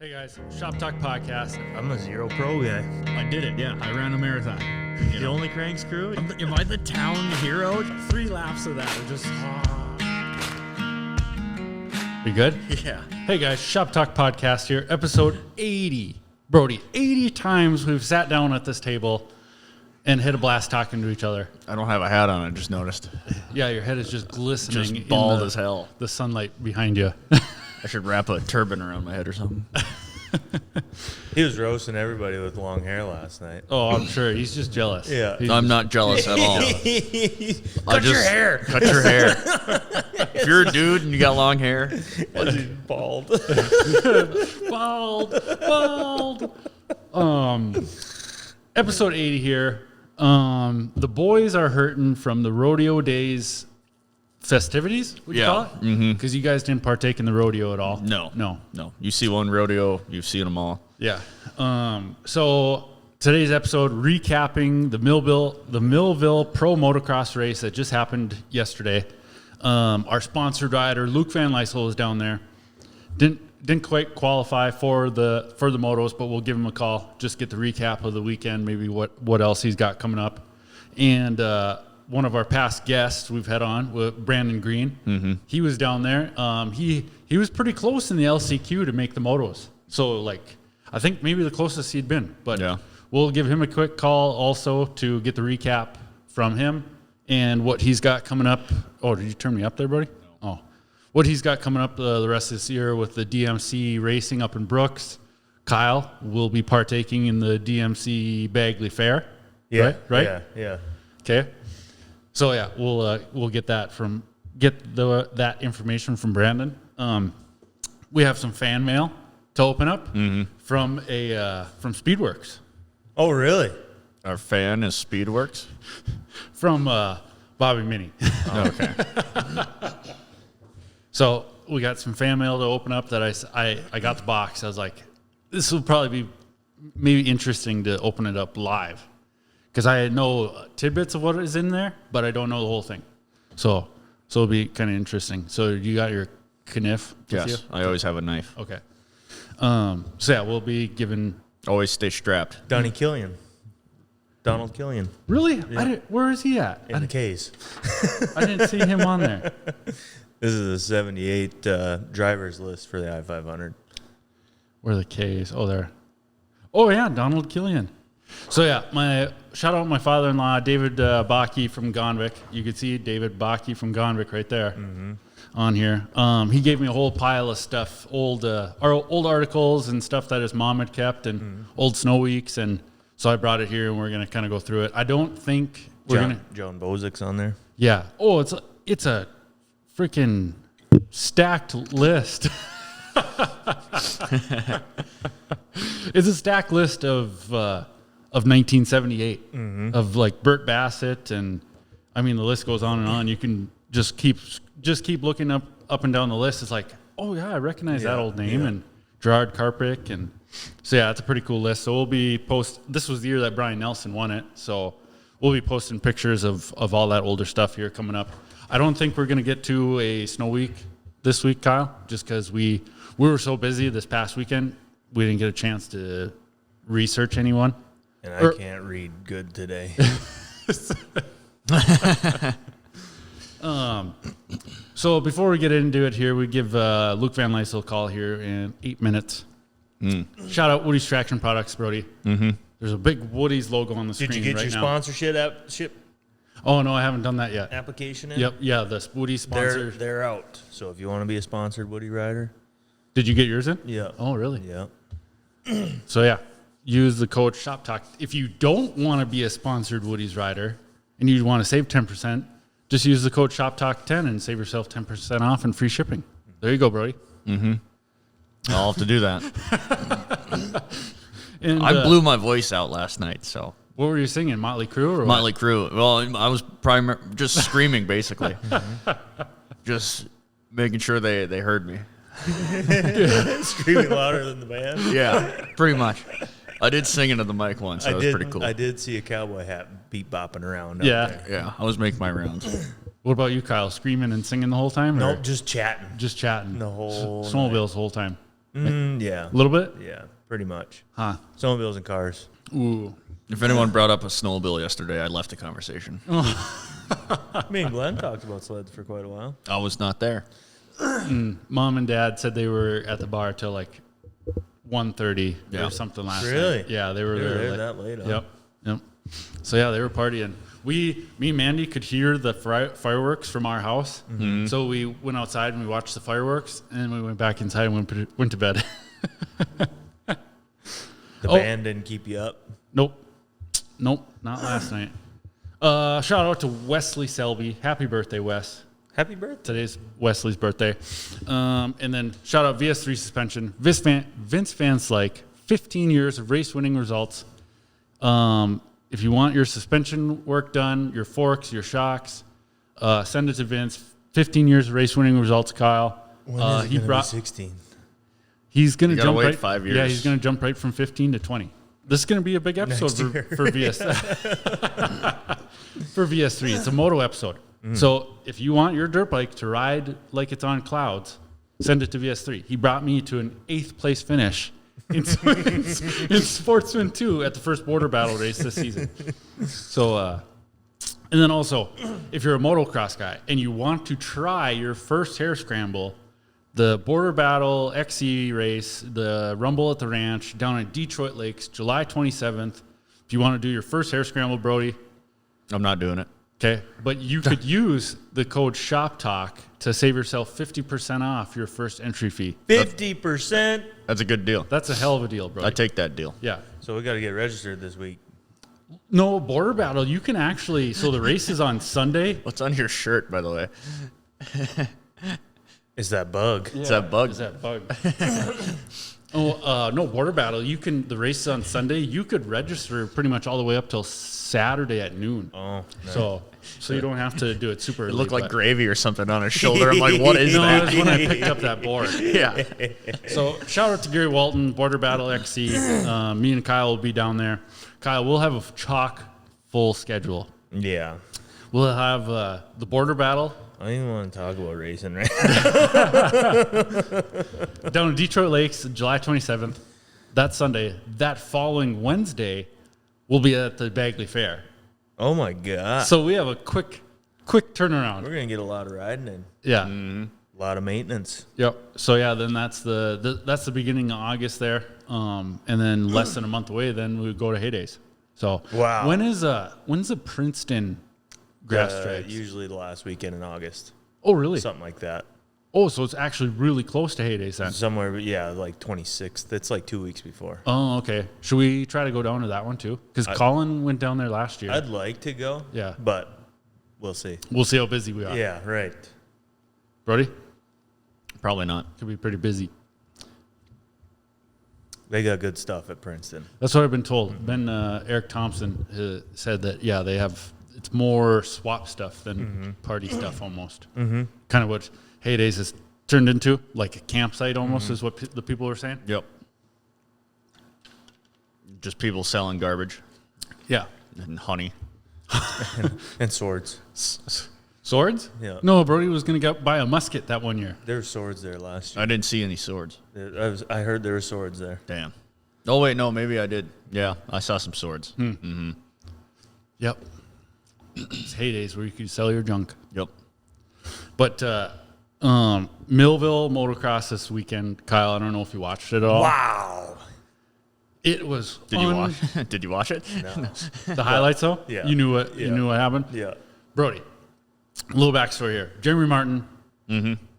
Hey guys, Shop Talk Podcast. I'm a zero pro guy. I did it, yeah. I ran a marathon. You only crank screw? Am I the town hero? 3 laps of that are just... You good? Yeah. Hey guys, Shop Talk Podcast here, episode 80. Brody, 80 times we've sat down at this table and had a blast talking to each other. I don't have a hat on, I just noticed. Yeah, your head is just glistening. Just bald in as hell. The sunlight behind you. I should wrap a turban around my head or something. He was roasting everybody with long hair last night. Oh, I'm sure. He's just jealous. Yeah. I'm not jealous at all. Cut your hair. Cut your hair. If you're a dude and you got long hair, He's bald. Bald. Episode 80 here. The boys are hurting from the rodeo days festivities, would you call it? Because you guys didn't partake in the rodeo at all. No. You see one rodeo, you've seen them all. Yeah. So today's episode recapping the Millville Pro Motocross race that just happened yesterday. Our sponsored rider Luke Van Lyssel is down there. Didn't quite qualify for the motos, but we'll give him a call. Just get the recap of the weekend, maybe what else he's got coming up, and one of our past guests we've had on, with Brandon Green. He was down there. He was pretty close in the LCQ to make the motos. So I think maybe the closest he'd been. But yeah. We'll give him a quick call also to get the recap from him and what he's got coming up. Oh, did you turn me up there, buddy? No. Oh, what he's got coming up the rest of this year with the DMC racing up in Brooks. Kyle will be partaking in the DMC Bagley Fair. Yeah. Right? Yeah. Okay. So yeah, we'll get that that information from Brandon. We have some fan mail to open up from Speedworks. Oh, really? Our fan is Speedworks. From Bobby Menne. Okay. So we got some fan mail to open up that I got the box. I was like, this will probably be maybe interesting to open it up live. Because I know tidbits of what is in there, but I don't know the whole thing. So it'll be kind of interesting. So you got your kniff with Yes, you? I always have a knife. Okay. So yeah, we'll be giving... Always stay strapped. Donald Killian. Really? Yeah. Where is he at? In the case. I didn't see him on there. This is the 78 drivers list for the I-500. Where are the K's? Oh, there. Oh, yeah, Donald Killian. So yeah, shout out my father-in-law, David Baki from Gonvick. You can see David Baki from Gonvick right there on here. He gave me a whole pile of stuff, old articles and stuff that his mom had kept and old snow weeks. And so I brought it here and we're going to kind of go through it. I don't think we're going to... John Bozik's on there. Yeah. Oh, it's a freaking stacked list. It's a stacked list of 1978 of Burt Bassett, and I mean the list goes on and on. You can just keep looking up and down the list. It's like, oh yeah, I recognize that old name, and Gerard Carpick, and so yeah, it's a pretty cool list. So we'll be this was the year that Brian Nelson won it, so we'll be posting pictures of all that older stuff here coming up. I don't think we're gonna get to a snow week this week, Kyle, just because we were so busy this past weekend, we didn't get a chance to research anyone. And I can't read good today. So before we get into it here, we give Luke Van Lyssel a call here in 8 minutes. Shout out Woody's Traction Products, Brody. There's a big Woody's logo on the screen right now. Did you get your sponsorship Oh, no, I haven't done that yet. application in? Yep, yeah, the Woody sponsor. They're out. So if you want to be a sponsored Woody rider. Did you get yours in? Yeah. Oh, really? Yeah. So yeah, use the code SHOPTALK. If you don't want to be a sponsored Woody's rider and you want to save 10%, just use the code SHOPTALK10 and save yourself 10% off and free shipping. There you go, Brody. I'll have to do that. And, I blew my voice out last night, so. What were you singing, Motley Crue? Or Motley Crue. Well, I was just screaming, basically. Just making sure they heard me. Screaming louder than the band. Yeah, pretty much. I did sing into the mic once. That was pretty cool. I did see a cowboy hat beat bopping around. Yeah. I was making my rounds. What about you, Kyle? Screaming and singing the whole time? Nope, just chatting. Just chatting. The whole Snowmobiles the whole time. Yeah. A little bit? Yeah, pretty much. Huh. Snowmobiles and cars. Ooh. If anyone brought up a snowmobile yesterday, I left the conversation. Me and Glenn talked about sleds for quite a while. I was not there. Mom and Dad said they were at the bar till like 1:30 Yeah. or something last Really? night. Yeah, they were They were there. there like, that late, huh? Yep. Yep. So yeah, they were partying. Me and Mandy could hear the fireworks from our house. So we went outside and we watched the fireworks, and then we went back inside and went to bed. The band didn't keep you up. Nope, not last night. Shout out to Wesley Selby. Happy birthday, Wes. Happy birthday. Today's Wesley's birthday. And then shout out VS3 Suspension. Vince Van Slyke, 15 years of race-winning results. If you want your suspension work done, your forks, your shocks, send it to Vince. 15 years of race-winning results, Kyle. When is it He gonna brought. be 16? He's going to gotta jump wait right. 5 Yeah, years. he's going to jump right from 15 to 20. This is going to be a big episode for VS for VS3. It's a moto episode. So if you want your dirt bike to ride like it's on clouds, send it to VS3. He brought me to an 8th place finish in Sportsman 2 at the first border battle race this season. So, and then also, if you're a motocross guy and you want to try your first hair scramble, the Border Battle XC race, the Rumble at the Ranch down at Detroit Lakes, July 27th. If you want to do your first hair scramble, Brody, I'm not doing it. okay, but you could use the code SHOPTALK to save yourself 50% off your first entry fee. 50%. That's a good deal. That's a hell of a deal, Brody. I take that deal. Yeah. So we got to get registered this week. No, Border Battle, you can actually, so the race is on Sunday. What's on your shirt, by the way? It's that bug. It's that bug. Is that bug? No, Border Battle, the race is on Sunday. You could register pretty much all the way up till Saturday at noon. Oh, nice. So you don't have to do it super early. It looked like but- gravy or something on his shoulder. I'm like, what is No, that? that's when I picked up that board. Yeah. So shout out to Gary Walton, Border Battle XC. Me and Kyle will be down there. Kyle, we'll have a chock full schedule. Yeah. We'll have the Border Battle I don't even want to talk about racing right down in Detroit Lakes, July 27th. That's Sunday. That following Wednesday, we'll be at the Bagley Fair. Oh, my God. So we have a quick turnaround. We're going to get a lot of riding in. Yeah. A lot of maintenance. Yep. So yeah, then that's the beginning of August there, and then less than a month away, then we go to Heydays. So Wow. when's the Princeton grass stripes? Usually the last weekend in August. Oh really? Something like that. Oh, so it's actually really close to Heydays then. Somewhere, yeah, like 26th. It's like 2 weeks before. Oh, okay. Should we try to go down to that one too? Because Colin went down there last year. I'd like to go. Yeah. But we'll see. We'll see how busy we are. Yeah, right. Brody, Probably not. could be pretty busy. They got good stuff at Princeton. That's what I've been told. Ben Eric Thompson said that they have it's more swap stuff than party stuff almost. Kind of what Heydays has turned into, like a campsite almost, is what the people were saying. Yep. Just people selling garbage Yeah. and honey. And swords. Swords? Yeah. No, Brody was going to buy a musket that one year. There were swords there last year. I didn't see any swords. I heard there were swords there. Damn. Oh, wait, no, maybe I did. Yeah, I saw some swords. Yep. It's Heydays where you could sell your junk. Yep. But Millville Motocross this weekend, Kyle, I don't know if you watched it at all. Wow. It was Did you watch? Did you watch it? No. the highlights though? Yeah. You knew what Yeah. you knew what happened? Yeah. Brody, a little backstory here. Jeremy Martin,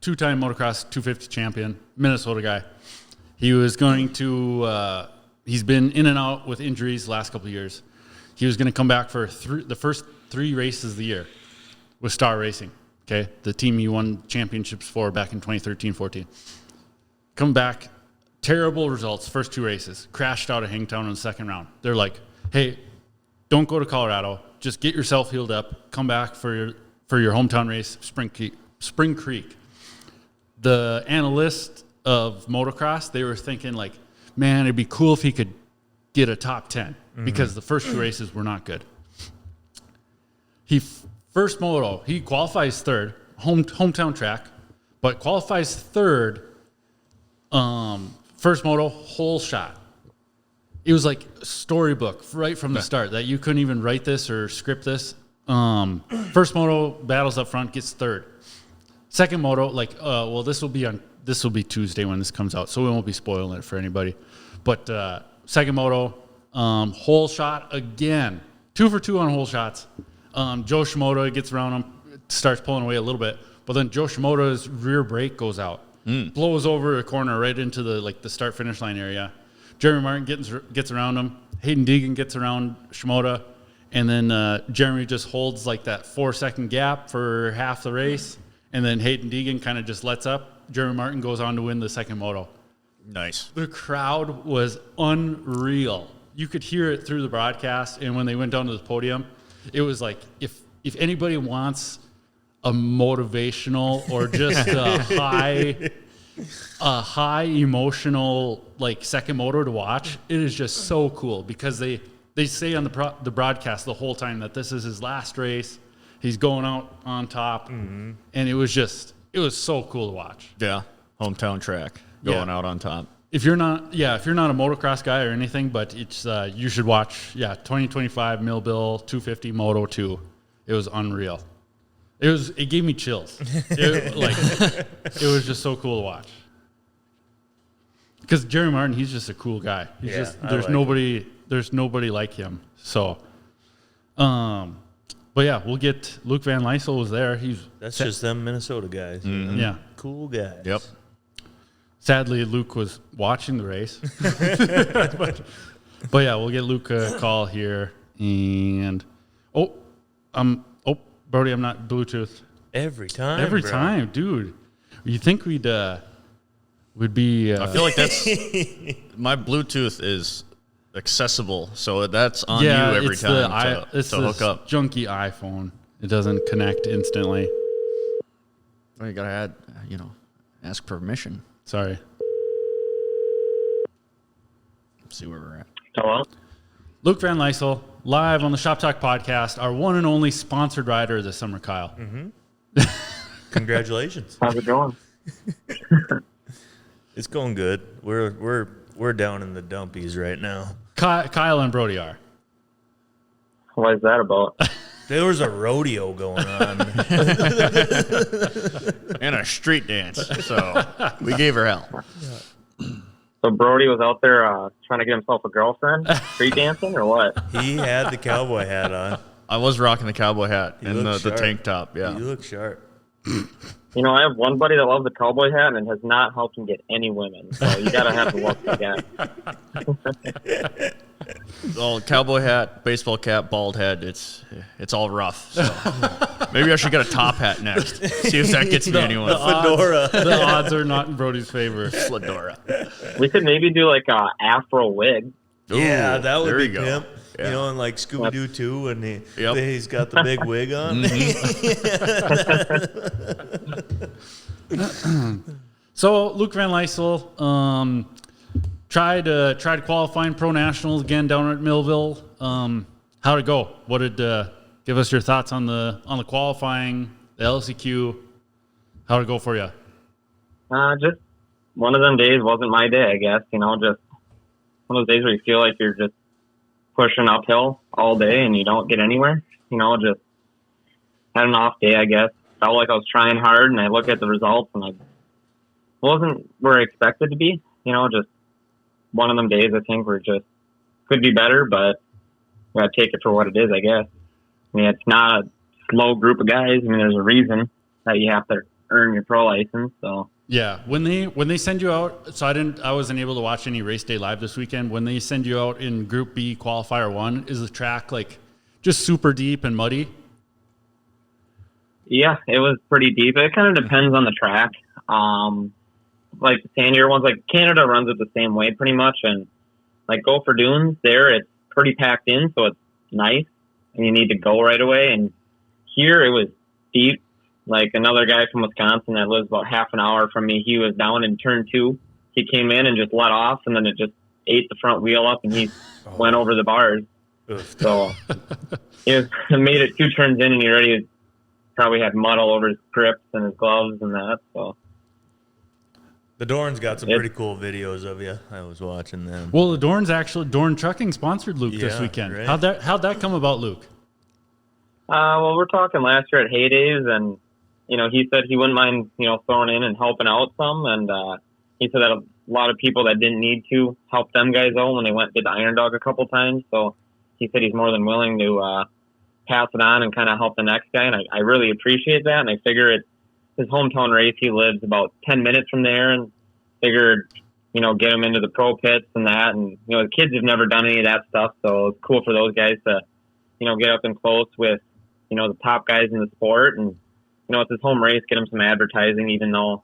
two-time motocross 250 champion, Minnesota guy. He was going to, he's been in and out with injuries the last couple of years. He was going to come back for the first 3 races of the year with Star Racing, okay? The team he won championships for back in 2013-14. Come back, terrible results, first 2 races. Crashed out of Hangtown in the second round. They're like, hey, don't go to Colorado. Just get yourself healed up. Come back for your hometown race, Spring Creek. The analyst of motocross, they were thinking like, man, it'd be cool if he could get a top 10 because the first 2 races were not good. First moto, he qualifies 3rd, hometown track, but qualifies 3rd First moto, whole shot. It was like a storybook right from the start that you couldn't even write this or script this. First moto battles up front, gets third. Second moto, this will be Tuesday when this comes out, so we won't be spoiling it for anybody. But second moto, whole shot again, 2 for 2 on whole shots. Joe Shimoda gets around him, starts pulling away a little bit, but then Joe Shimoda's rear brake goes out, blows over a corner right into the start finish line area. Jeremy Martin gets around him. Hayden Deegan gets around Shimoda, and then Jeremy just holds like that 4-second gap for half the race, and then Hayden Deegan kind of just lets up. Jeremy Martin goes on to win the second moto. Nice. The crowd was unreal. You could hear it through the broadcast, and when they went down to the podium, it was like if anybody wants a motivational or just a high emotional like second moto to watch, it is just so cool because they say on the broadcast the whole time that this is his last race. He's going out on top, and it was so cool to watch. Yeah, hometown track going out on top. If you're not a motocross guy or anything, but it's you should watch 2025 Millville 250 Moto 2. It was unreal. It gave me chills. It was just so cool to watch. Because Jerry Martin, he's just a cool guy. There's nobody like him. So, but yeah, we'll get Luke Van Lyssel was there. That's just them Minnesota guys. Mm-hmm. Yeah, cool guys. Yep. Sadly, Luke was watching the race. but yeah, we'll get Luke a call here. And Brody, I'm not Bluetooth. Every time, dude. You think we'd be? I feel like that's my Bluetooth is accessible, so that's on you every time it's to hook up. Junky iPhone. It doesn't connect instantly. Well, you gotta ask permission. Sorry. Let's see where we're at. Hello? Luke Van Lyssel, live on the Shop Talk podcast, our one and only sponsored rider this summer, Kyle. Mm-hmm. Congratulations. How's it going? It's going good. We're down in the dumpies right now. Kyle and Brody are. What is that about? There was a rodeo going on. And a street dance, so we gave her hell. So Brody was out there trying to get himself a girlfriend, street dancing, or what? He had the cowboy hat on. I was rocking the cowboy hat You and look the sharp. tank top. Yeah. You look sharp. You know, I have one buddy that loves the cowboy hat and has not helped him get any women. So you gotta have to look again. Well, cowboy hat, baseball cap, bald head. It's all rough. So maybe I should get a top hat next. See if that gets me anyone. The fedora. The odds are not in Brody's favor. Fedora. We could maybe do like a afro wig. Yeah, Ooh, that would there be you go. pimp. Yeah. You know, in like Scooby-Doo 2 when Yep. he's got the big wig on. So Luke Van Lyssel tried to qualify in Pro Nationals again down at Millville. How'd it go? What did give us your thoughts on the qualifying, the LCQ? How'd it go for you? Just one of them days wasn't my day, I guess. You know, just one of those days where you feel like you're just pushing uphill all day and you don't get anywhere. You know, just had an off day, I guess. Felt like I was trying hard, and I look at the results, and I wasn't where I expected to be. You know, just one of them days, I think, where just could be better, but we got to take it for what it is, I guess. I mean, it's not a slow group of guys. I mean, there's a reason that you have to earn your pro license, so. Yeah, when they send you out, so I wasn't able to watch any race day live this weekend. When they send you out in Group B qualifier 1, is the track like just super deep and muddy? Yeah, it was pretty deep. It kind of depends on the track. Like the sandier ones, like Canada runs it the same way pretty much, and like Gopher Dunes there, it's pretty packed in, so it's nice, and you need to go right away. And here it was deep. Like another guy from Wisconsin that lives about half an hour from me, he was down in turn 2. He came in and just let off, and then it just ate the front wheel up, and he went over the bars. Oof. So it made it 2 turns in, and he already probably had mud all over his grips and his gloves and that. So The Dorn's got some pretty cool videos of you. I was watching them. Well, the Dorn Trucking sponsored Luke this weekend. Right. How'd that come about, Luke? Well, we're talking last year at Heydays, and he said he wouldn't mind throwing in and helping out some, and he said that a lot of people that didn't need to help them guys out when they went did the Iron Dog a couple times. So he said he's more than willing to pass it on and kind of help the next guy, and I really appreciate that. And I figure it's his hometown race. He lives about 10 minutes from there, and figured get him into the pro pits and that. And the kids have never done any of that stuff, so it's cool for those guys to get up and close with the top guys in the sport. And it's his home race, get him some advertising, even though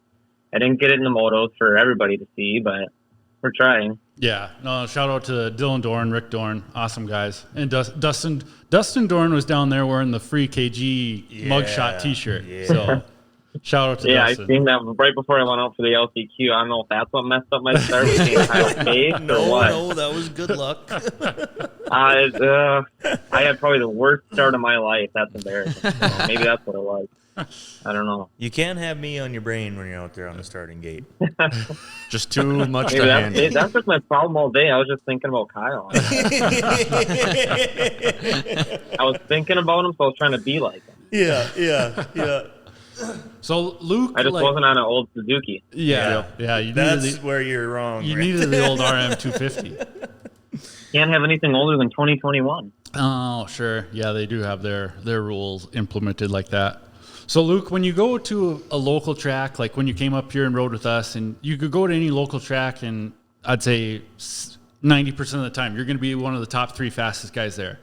I didn't get it in the motos for everybody to see, but we're trying. Yeah, no, shout out to Dylan Dorn, Rick Dorn, awesome guys. And Dustin Dorn was down there wearing the free KG mugshot t-shirt. Yeah. So shout out to Dustin. I seen that right before I went out for the LCQ. I don't know if that's what messed up my start with being Kyle Cage or what. No, that was good luck. I had probably the worst start of my life. That's embarrassing. Maybe that's what it was. I don't know. You can't have me on your brain when you're out there on the starting gate. Just too much to handle. That's just my problem all day. I was just thinking about Kyle. I was thinking about him, so I was trying to be like him. Yeah. So Luke, I just wasn't on an old Suzuki. Yeah. That's where you're wrong. You needed the old RM250. Can't have anything older than 2021. Oh, sure. Yeah, they do have their rules implemented like that. So, Luke, when you go to a local track, like when you came up here and rode with us, and you could go to any local track, and I'd say 90% of the time you're going to be one of the top 3 fastest guys there.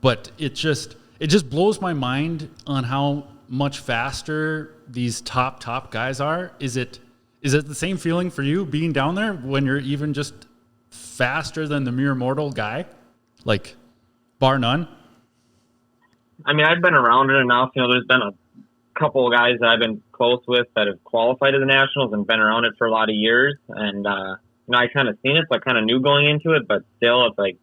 But it just blows my mind on how much faster these top guys are. Is it the same feeling for you being down there when you're even just faster than the mere mortal guy, like bar none? I mean, I've been around it enough. There's been a couple of guys that I've been close with that have qualified to the Nationals and been around it for a lot of years. And, I kind of seen it, so I kind of knew going into it, but still it's like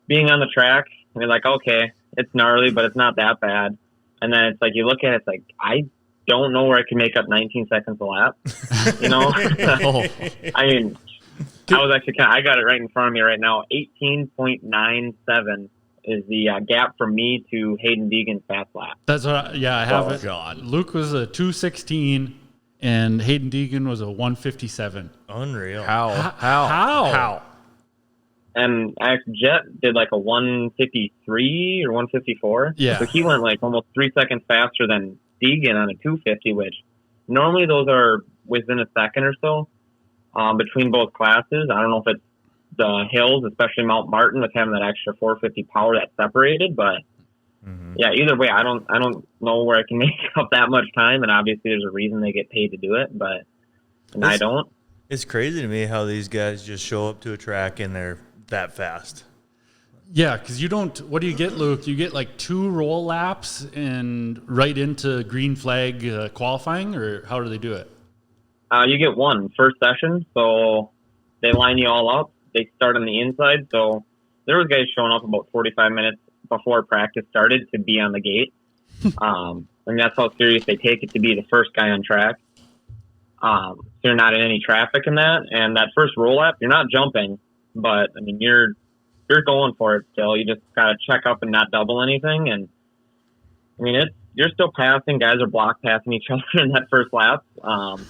being on the track and you're like, okay, it's gnarly, but it's not that bad. And then it's like, you look at it, it's like, I don't know where I can make up 19 seconds a lap. I mean, I was actually I got it right in front of me right now. 18.97 is the gap from me to Hayden Deegan's fast lap. That's what I have it. God. Luke was a 216 and Hayden Deegan was a 157. Unreal. How? And Jet did like a 153 or 154. Yeah. So he went like almost 3 seconds faster than Deegan on a 250, which normally those are within a second or so between both classes. I don't know if it's the hills, especially Mount Martin, with having that extra 450 power that separated, but yeah, either way, I don't know where I can make up that much time, and obviously there's a reason they get paid to do it, but I don't. It's crazy to me how these guys just show up to a track and they're that fast. Yeah, because you don't. What do you get, Luke? You get like 2 roll laps and right into green flag qualifying, or how do they do it? You get one first session, so they line you all up. They start on the inside, so there was guys showing up about 45 minutes before practice started to be on the gate. And that's how serious they take it to be the first guy on track. So you're not in any traffic in that. And that first roll lap, you're not jumping, but I mean, you're going for it still. You just got to check up and not double anything. And I mean, you're still passing. Guys are block passing each other in that first lap. But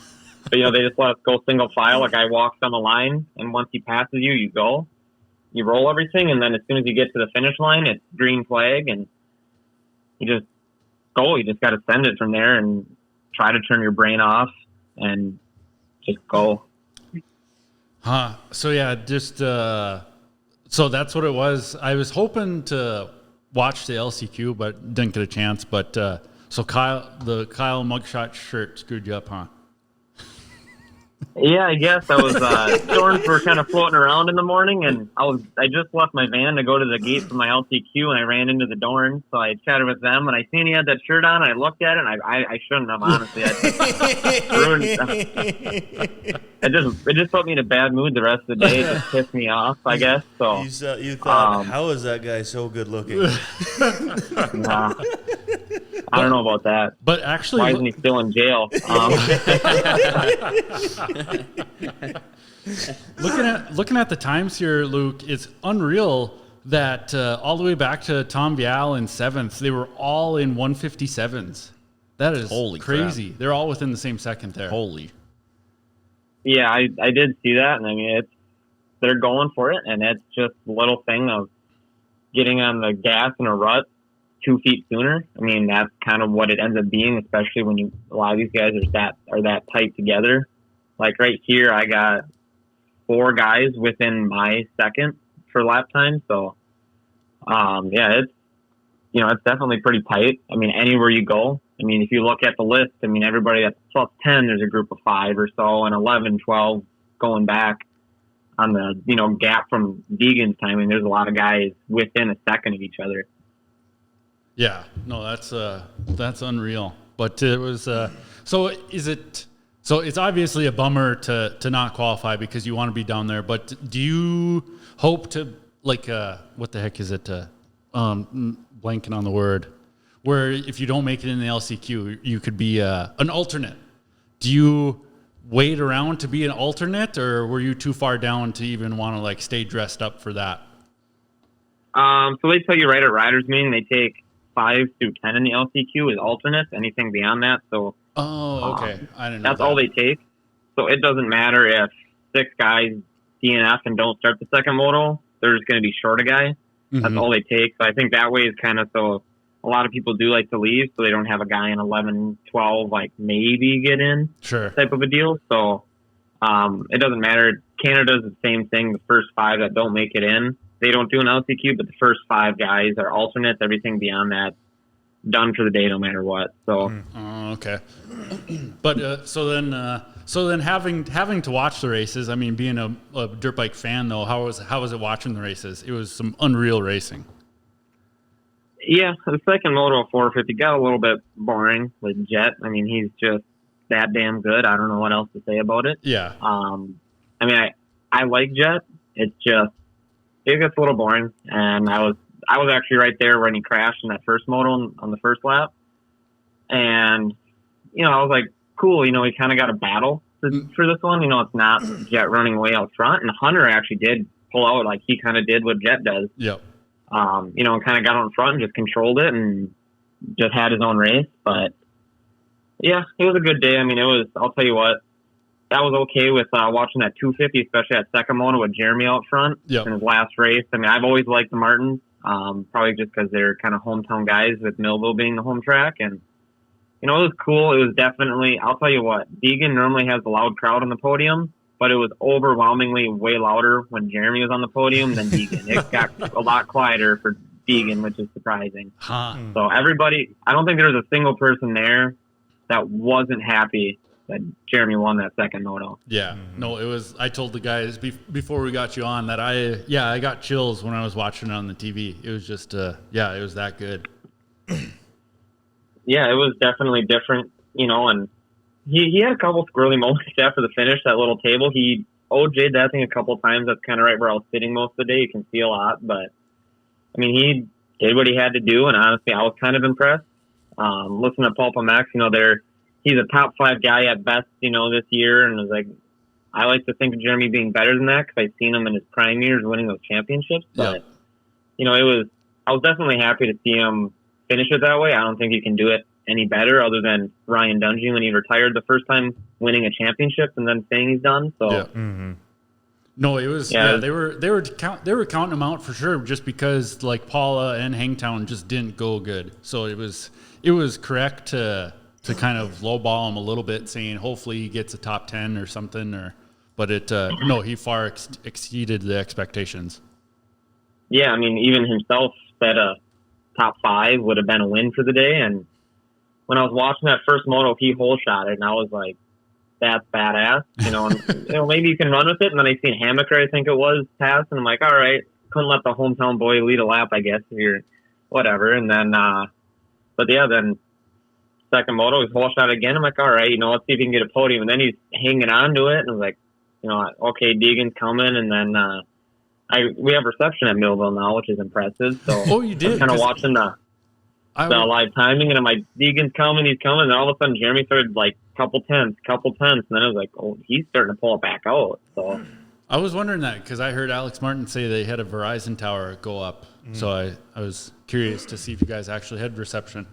they just let us go single file. A guy walks on the line, and once he passes you, you go. You roll everything, and then as soon as you get to the finish line, it's green flag, and you just go. You just got to send it from there and try to turn your brain off and just go. So yeah, just so that's what it was. I was hoping to watch the LCQ, but didn't get a chance. But so the Kyle mugshot shirt screwed you up, huh? Yeah, I guess I was. Storms were kind of floating around in the morning, and I just left my van to go to the gate for my LCQ, and I ran into the Dorns. So I chatted with them, and I seen he had that shirt on. And I looked at it, and I shouldn't have, honestly. It just put me in a bad mood the rest of the day. It just pissed me off, I guess. So you thought, how is that guy so good looking? Nah. I don't know about that. But actually, Why isn't he still in jail? looking at the times here, Luke, it's unreal that all the way back to Tom Vial in 7th, they were all in 157s. That is Holy crazy. crap. They're all within the same second there. Holy. Yeah, I did see that, and I mean they're going for it, and it's just a little thing of getting on the gas in a rut 2 feet sooner. I mean, that's kind of what it ends up being, especially when a lot of these guys are that tight together. Like right here, I got 4 guys within my second for lap time. So, yeah, it's definitely pretty tight. I mean, anywhere you go. I mean, if you look at the list, I mean, everybody at plus 10, there's a group of 5 or so, and 11, 12 going back on the, gap from Deegan's time. I mean, there's a lot of guys within a second of each other. Yeah, no, that's unreal. But it was so it's obviously a bummer to not qualify because you want to be down there. But do you hope to what the heck is it? Blanking on the word. Where if you don't make it in the LCQ, you could be an alternate. Do you wait around to be an alternate, or were you too far down to even want to stay dressed up for that? So they tell you right at riders meeting they take 5 through 10 in the LCQ as alternates. Anything beyond that, so okay, I didn't know. That's all they take. So it doesn't matter if 6 guys DNF and don't start the second moto. They're just going to be short a guy. Mm-hmm. That's all they take. So I think that way is kind of so. A lot of people do like to leave, so they don't have a guy in 11, 12, maybe get in type of a deal. So it doesn't matter. Canada's the same thing. The first 5 that don't make it in, they don't do an LCQ, but the first 5 guys are alternates. Everything beyond that, done for the day no matter what. So okay. But so then having to watch the races, I mean, being a dirt bike fan though, how was it watching the races? It was some unreal racing. Yeah, the second moto 450 got a little bit boring with Jet. I mean, he's just that damn good. I don't know what else to say about it. Yeah. I mean, I like Jet. It's just it gets a little boring, and I was actually right there when he crashed in that first moto on the first lap, and I was like, cool. He kind of got a battle for this one. It's not Jet running way out front, and Hunter actually did pull out like he kind of did what Jet does. Yep. And kind of got out in front and just controlled it and just had his own race. But yeah, it was a good day. I mean, I'll tell you what, that was okay with watching that 250, especially that second moto with Jeremy out front in his last race. I mean, I've always liked the Martins, probably just because they're kind of hometown guys with Millville being the home track. And, it was cool. It was definitely, I'll tell you what, Deegan normally has a loud crowd on the podium, but it was overwhelmingly way louder when Jeremy was on the podium than Deegan. It got a lot quieter for Deegan, which is surprising. So everybody, I don't think there was a single person there that wasn't happy that Jeremy won that second moto. Yeah. No, it was, I told the guys before we got you on that I got chills when I was watching it on the TV. It was just, it was that good. Yeah, it was definitely different, and He had a couple squirrely moments after the finish, that little table. He OJ'd that thing a couple of times. That's kind of right where I was sitting most of the day. You can see a lot. But, I mean, he did what he had to do, and honestly, I was kind of impressed. Listen to Paul Max, he's a top 5 guy at best, this year. And it was like, I like to think of Jeremy being better than that because I've seen him in his prime years winning those championships. But, I was definitely happy to see him finish it that way. I don't think you can do it any better other than Ryan Dungey when he retired the first time winning a championship and then saying he's done. So no, it was they were counting him out for sure just because Paula and Hangtown just didn't go good. So it was correct to kind of lowball him a little bit, saying hopefully he gets a top 10 or something but he far exceeded the expectations. Yeah, I mean even himself said a top 5 would have been a win for the day. And when I was watching that first moto, he hole shot it, and I was like, that's badass. And, maybe you can run with it. And then I seen Hammaker, I think it was, pass, and I'm like, all right, couldn't let the hometown boy lead a lap, I guess, if you're whatever. And then, then second moto, he hole shot again. I'm like, all right, let's see if he can get a podium. And then he's hanging on to it, and I was like, okay, Deegan's coming. And then we have reception at Millville now, which is impressive. So oh, you did? Kind of watching the live timing, and I'm like, Deegan's coming, he's coming, and all of a sudden Jeremy started like couple tenths, and then I was like, oh, he's starting to pull it back out. So I was wondering that because I heard Alex Martin say they had a Verizon tower go up. So I was curious to see if you guys actually had reception.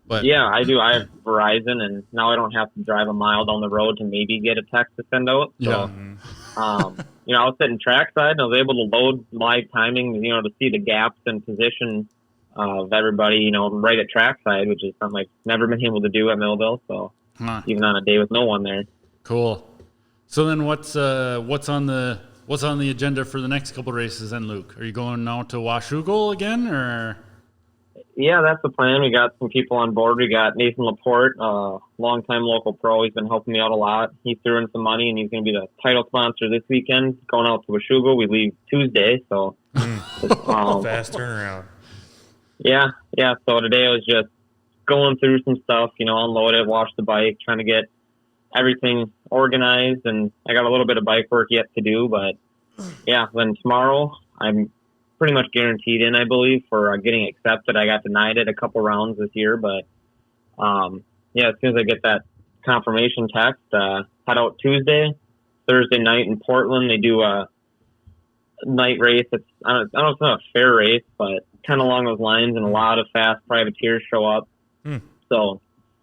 But yeah, I do. I have Verizon, and now I don't have to drive a mile down the road to maybe get a text to send out. So, I was sitting trackside, and I was able to load live timing, to see the gaps and position of everybody, right at trackside, which is something I've never been able to do at Millville. So even on a day with no one there. Cool. So then what's on the agenda for the next couple of races then, Luke? Are you going now to Washougal again, or? Yeah, that's the plan. We got some people on board. We got Nathan Laporte, longtime local pro. He's been helping me out a lot. He threw in some money, and he's going to be the title sponsor this weekend. Going out to Washougal. We leave Tuesday, so fast turnaround. Yeah. So today I was just going through some stuff, unload it, wash the bike, trying to get everything organized, and I got a little bit of bike work yet to do, but yeah, then tomorrow I'm pretty much guaranteed in, I believe, for getting accepted. I got denied it a couple rounds this year, but as soon as I get that confirmation text, head out Tuesday, Thursday night in Portland. They do a night race. I don't know if it's not a fair race, but kind of along those lines, and a lot of fast privateers show up. So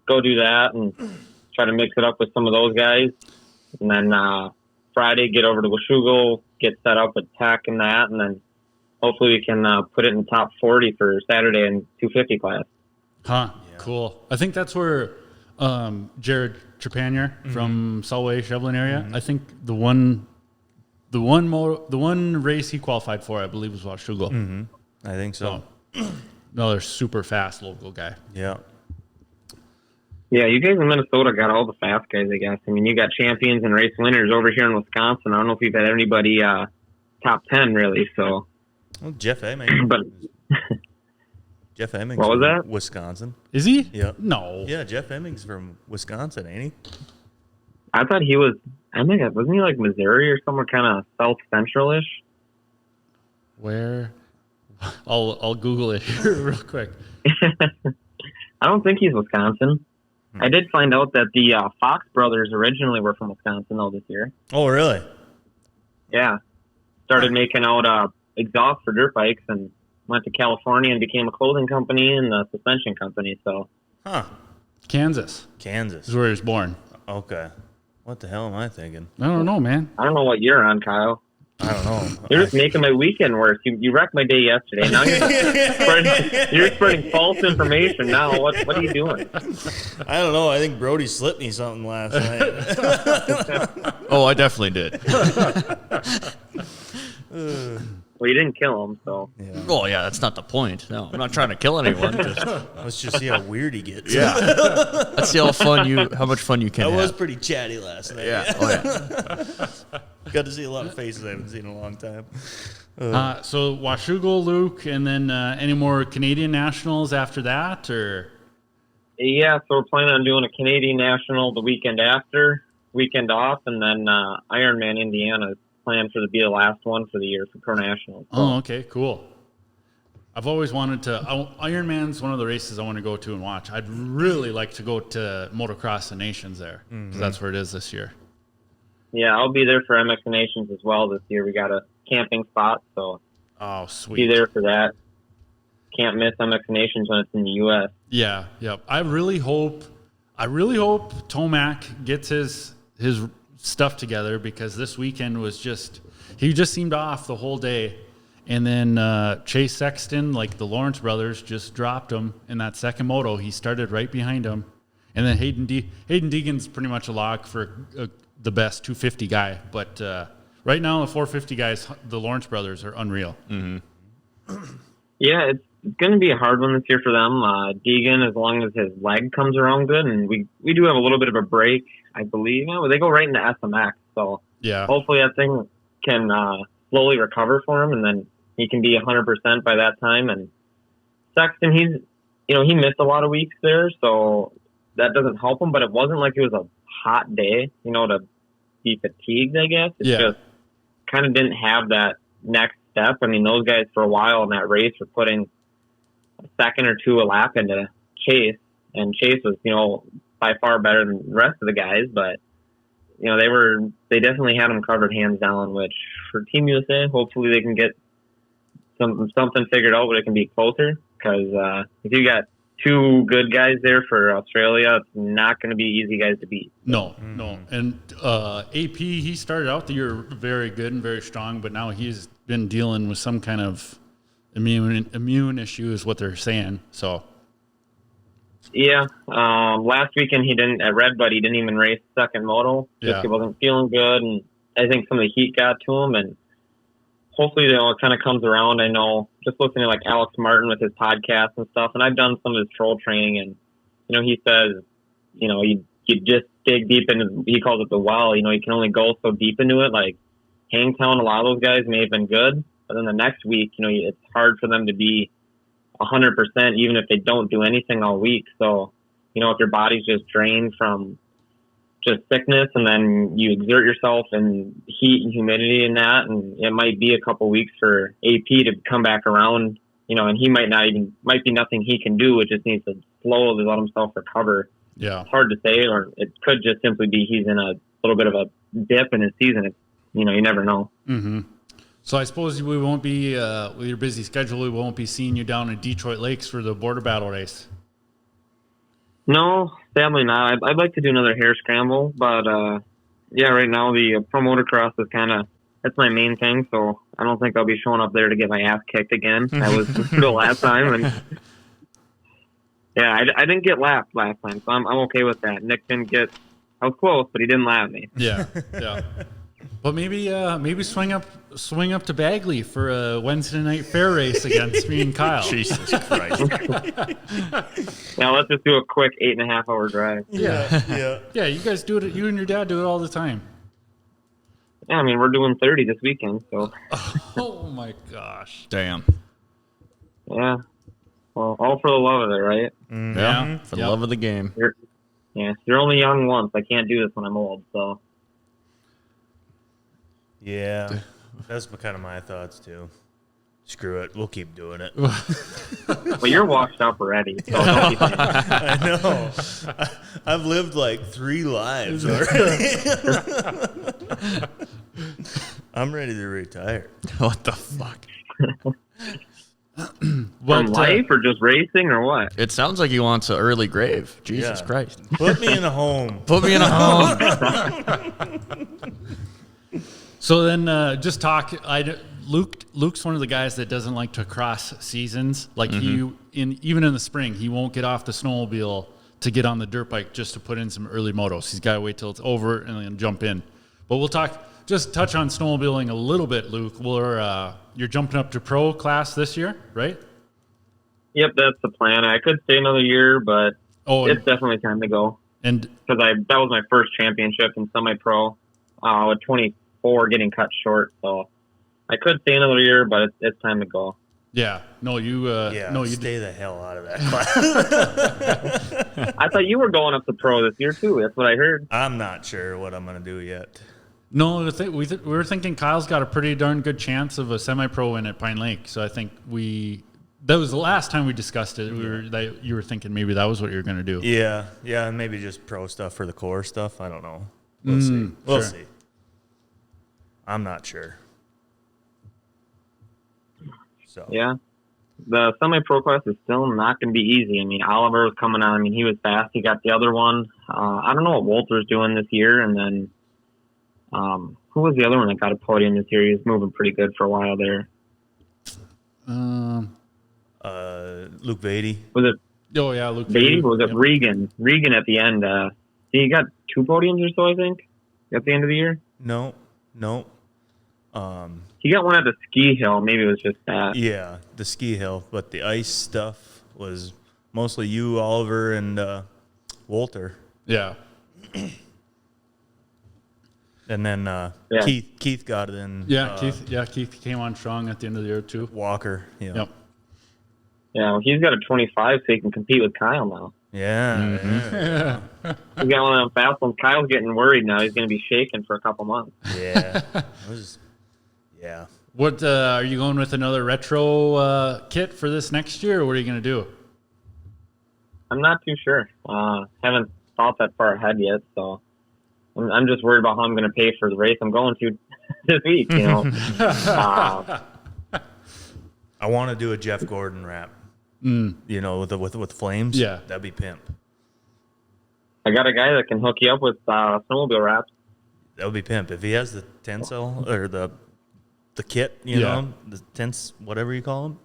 go do that and try to mix it up with some of those guys. And then Friday, get over to Washougal, get set up with tech and that, and then hopefully we can put it in the top 40 for Saturday in 250 class. Cool. I think that's where Jared Trepanier from Solway, Shevlin area, I think the one race he qualified for, I believe, was Washougal. I think so. Another super fast local guy. Yeah. Yeah, you guys in Minnesota got all the fast guys, I guess. I mean, you got champions and race winners over here in Wisconsin. I don't know if you've had anybody top 10, really, so. Well, Jeff Emming. But Jeff Emming's what was from that? Wisconsin. Is he? Yeah. No. Yeah, Jeff Emming's from Wisconsin, ain't he? I thought he was, wasn't he like Missouri or somewhere kind of south central-ish? Where? I'll Google it here real quick. I don't think he's Wisconsin. I did find out that the Fox brothers originally were from Wisconsin, though, this year. Oh, really? Yeah. Started making out exhaust for dirt bikes and went to California and became a clothing company and a suspension company. So, Kansas Kansas is where he was born. Okay. What the hell am I thinking? I don't know, man. I don't know what you're on, Kyle. I don't know. You're just making my weekend worse. You wrecked my day yesterday. Now you're spreading false information. Now what are you doing? I don't know. I think Brody slipped me something last night. Oh, I definitely did. Well, you didn't kill him, so. Yeah. Oh, yeah, that's not the point. No, I'm not trying to kill anyone. Let's just see how weird he gets. Yeah. Let's see how much fun you can I have. was pretty chatty last night. Yeah. Oh, yeah. Got to see a lot of faces I haven't seen in a long time. So Washougal, Luke, and then any more Canadian nationals after that, or? Yeah, so we're planning on doing a Canadian National the weekend after, weekend off, and then Ironman Indiana is planned to be the last one for the year for Pro Nationals. So. Oh, okay, cool. I've always wanted to. Ironman's one of the races I want to go to and watch. I'd really like to go to Motocross of Nations there, because that's where it is this year. Yeah, I'll be there for MX Nations as well this year. We got a camping spot, so Oh, sweet. be there for that. Can't miss MX Nations when it's in the U.S. Yeah, yep. I really hope Tomac gets his stuff together, because this weekend was he just seemed off the whole day. And then Chase Sexton, like the Lawrence brothers, just dropped him in that second moto. He started right behind him. And then Hayden Deegan's pretty much a lock for the best 250 guy. But right now, the 450 guys, the Lawrence brothers, are unreal. Mm-hmm. Yeah, it's going to be a hard one this year for them. Deegan, as long as his leg comes around good, and we do have a little bit of a break, I believe. Yeah, they go right into SMX, so Yeah. hopefully that thing can slowly recover for him, and then he can be 100% by that time. And Sexton, he missed a lot of weeks there, so that doesn't help him. But it wasn't like it was a hot day, to be fatigued, I guess. It just kind of didn't have that next step. I mean, those guys for a while in that race were putting second or two a lap into Chase, and Chase was, by far better than the rest of the guys, but they definitely had him covered hands down, which for Team USA, hopefully they can get something figured out where it can be closer, because if you got two good guys there for Australia, it's not going to be easy guys to beat. No. And AP, he started out the year very good and very strong, but now he's been dealing with some kind of immune issue is what they're saying. So yeah, last weekend at Red Bud he didn't even race second moto. He wasn't feeling good, and I think some of the heat got to him, and hopefully it kind of comes around. I know, just listening to like Alex Martin with his podcast and stuff, and I've done some of his troll training, and he says you just dig deep into, he calls it the well. You can only go so deep into it. Like Hangtown, a lot of those guys may have been good, but then the next week, it's hard for them to be 100%, even if they don't do anything all week. So, if your body's just drained from just sickness, and then you exert yourself in heat and humidity and that, and it might be a couple weeks for AP to come back around, and he might be nothing he can do. It just needs to slowly let himself recover. yeah, It's hard to say, or it could just simply be he's in a little bit of a dip in his season. You never know. Mm-hmm. So I suppose we won't be, with your busy schedule, we won't be seeing you down in Detroit Lakes for the border battle race. No, sadly not. I'd like to do another hare scramble, but right now the Pro Motocross is that's my main thing, so I don't think I'll be showing up there to get my ass kicked again. That was the last time, and I didn't get lapped last time, so I'm okay with that. Nick didn't get, I was close, but he didn't lap me. Yeah. But maybe swing up to Bagley for a Wednesday night fair race against me and Kyle. Jesus Christ. Now let's just do a quick 8.5 hour drive. Yeah. You guys do it. You and your dad do it all the time. Yeah, I mean, we're doing 30 this weekend, so. Oh my gosh. Damn. Yeah. Well, all for the love of it, right? Mm-hmm. Yeah, for the love of the game. You're only young once. I can't do this when I'm old, so. Yeah, that's kind of my thoughts too. Screw it, we'll keep doing it. Well, you're washed up already. So don't be thinking. I know. I've lived like 3 lives already. I'm ready to retire. What the fuck? From life or just racing or what? It sounds like he wants an early grave. Jesus Christ. Put me in a home. Put me in a home. So then, just talk. Luke's one of the guys that doesn't like to cross seasons. Like even in the spring, he won't get off the snowmobile to get on the dirt bike just to put in some early motos. He's got to wait till it's over and then jump in. But we'll just touch on snowmobiling a little bit, Luke. You're jumping up to pro class this year, right? Yep, that's the plan. I could stay another year, but it's definitely time to go. And because that was my first championship in semi-pro, with 24 getting cut short, so I could stay another year, but it's time to go. Yeah, no, you stay the hell out of that class. I thought you were going up to pro this year too. That's what I heard. I'm not sure what I'm gonna do yet. No, we were thinking Kyle's got a pretty darn good chance of a semi-pro win at Pine Lake. So I think that was the last time we discussed it. You were thinking maybe that was what you were going to do. Yeah, and maybe just pro stuff for the core stuff. I don't know. We'll see. We'll see. I'm not sure. So yeah, the semi-pro class is still not going to be easy. I mean, Oliver was coming on. I mean, he was fast. He got the other one. I don't know what Walter's doing this year, and then. Who was the other one that got a podium this year? He was moving pretty good for a while there. Luke Beatty. Was it? Oh yeah, Luke Beatty. Was it Regan? Regan at the end. He got 2 podiums or so, I think, at the end of the year. No. He got one at the ski hill. Maybe it was just that. Yeah, the ski hill, but the ice stuff was mostly you, Oliver, and Walter. Yeah. And then Keith got it in. Yeah, Keith came on strong at the end of the year too. Walker. Yeah. Yep. Yeah, well, he's got a 25, so he can compete with Kyle now. Yeah. Yeah. He got one of them fast ones. Kyle's getting worried now. He's going to be shaking for a couple months. Yeah. What are you going with another retro kit for this next year, or what are you going to do? I'm not too sure. Haven't thought that far ahead yet, so I'm just worried about how I'm going to pay for the race I'm going to this week. I want to do a Jeff Gordon wrap. With flames. Yeah, that'd be pimp. I got a guy that can hook you up with snowmobile wraps. That would be pimp if he has the tencel or the kit. You know, the tens, whatever you call them.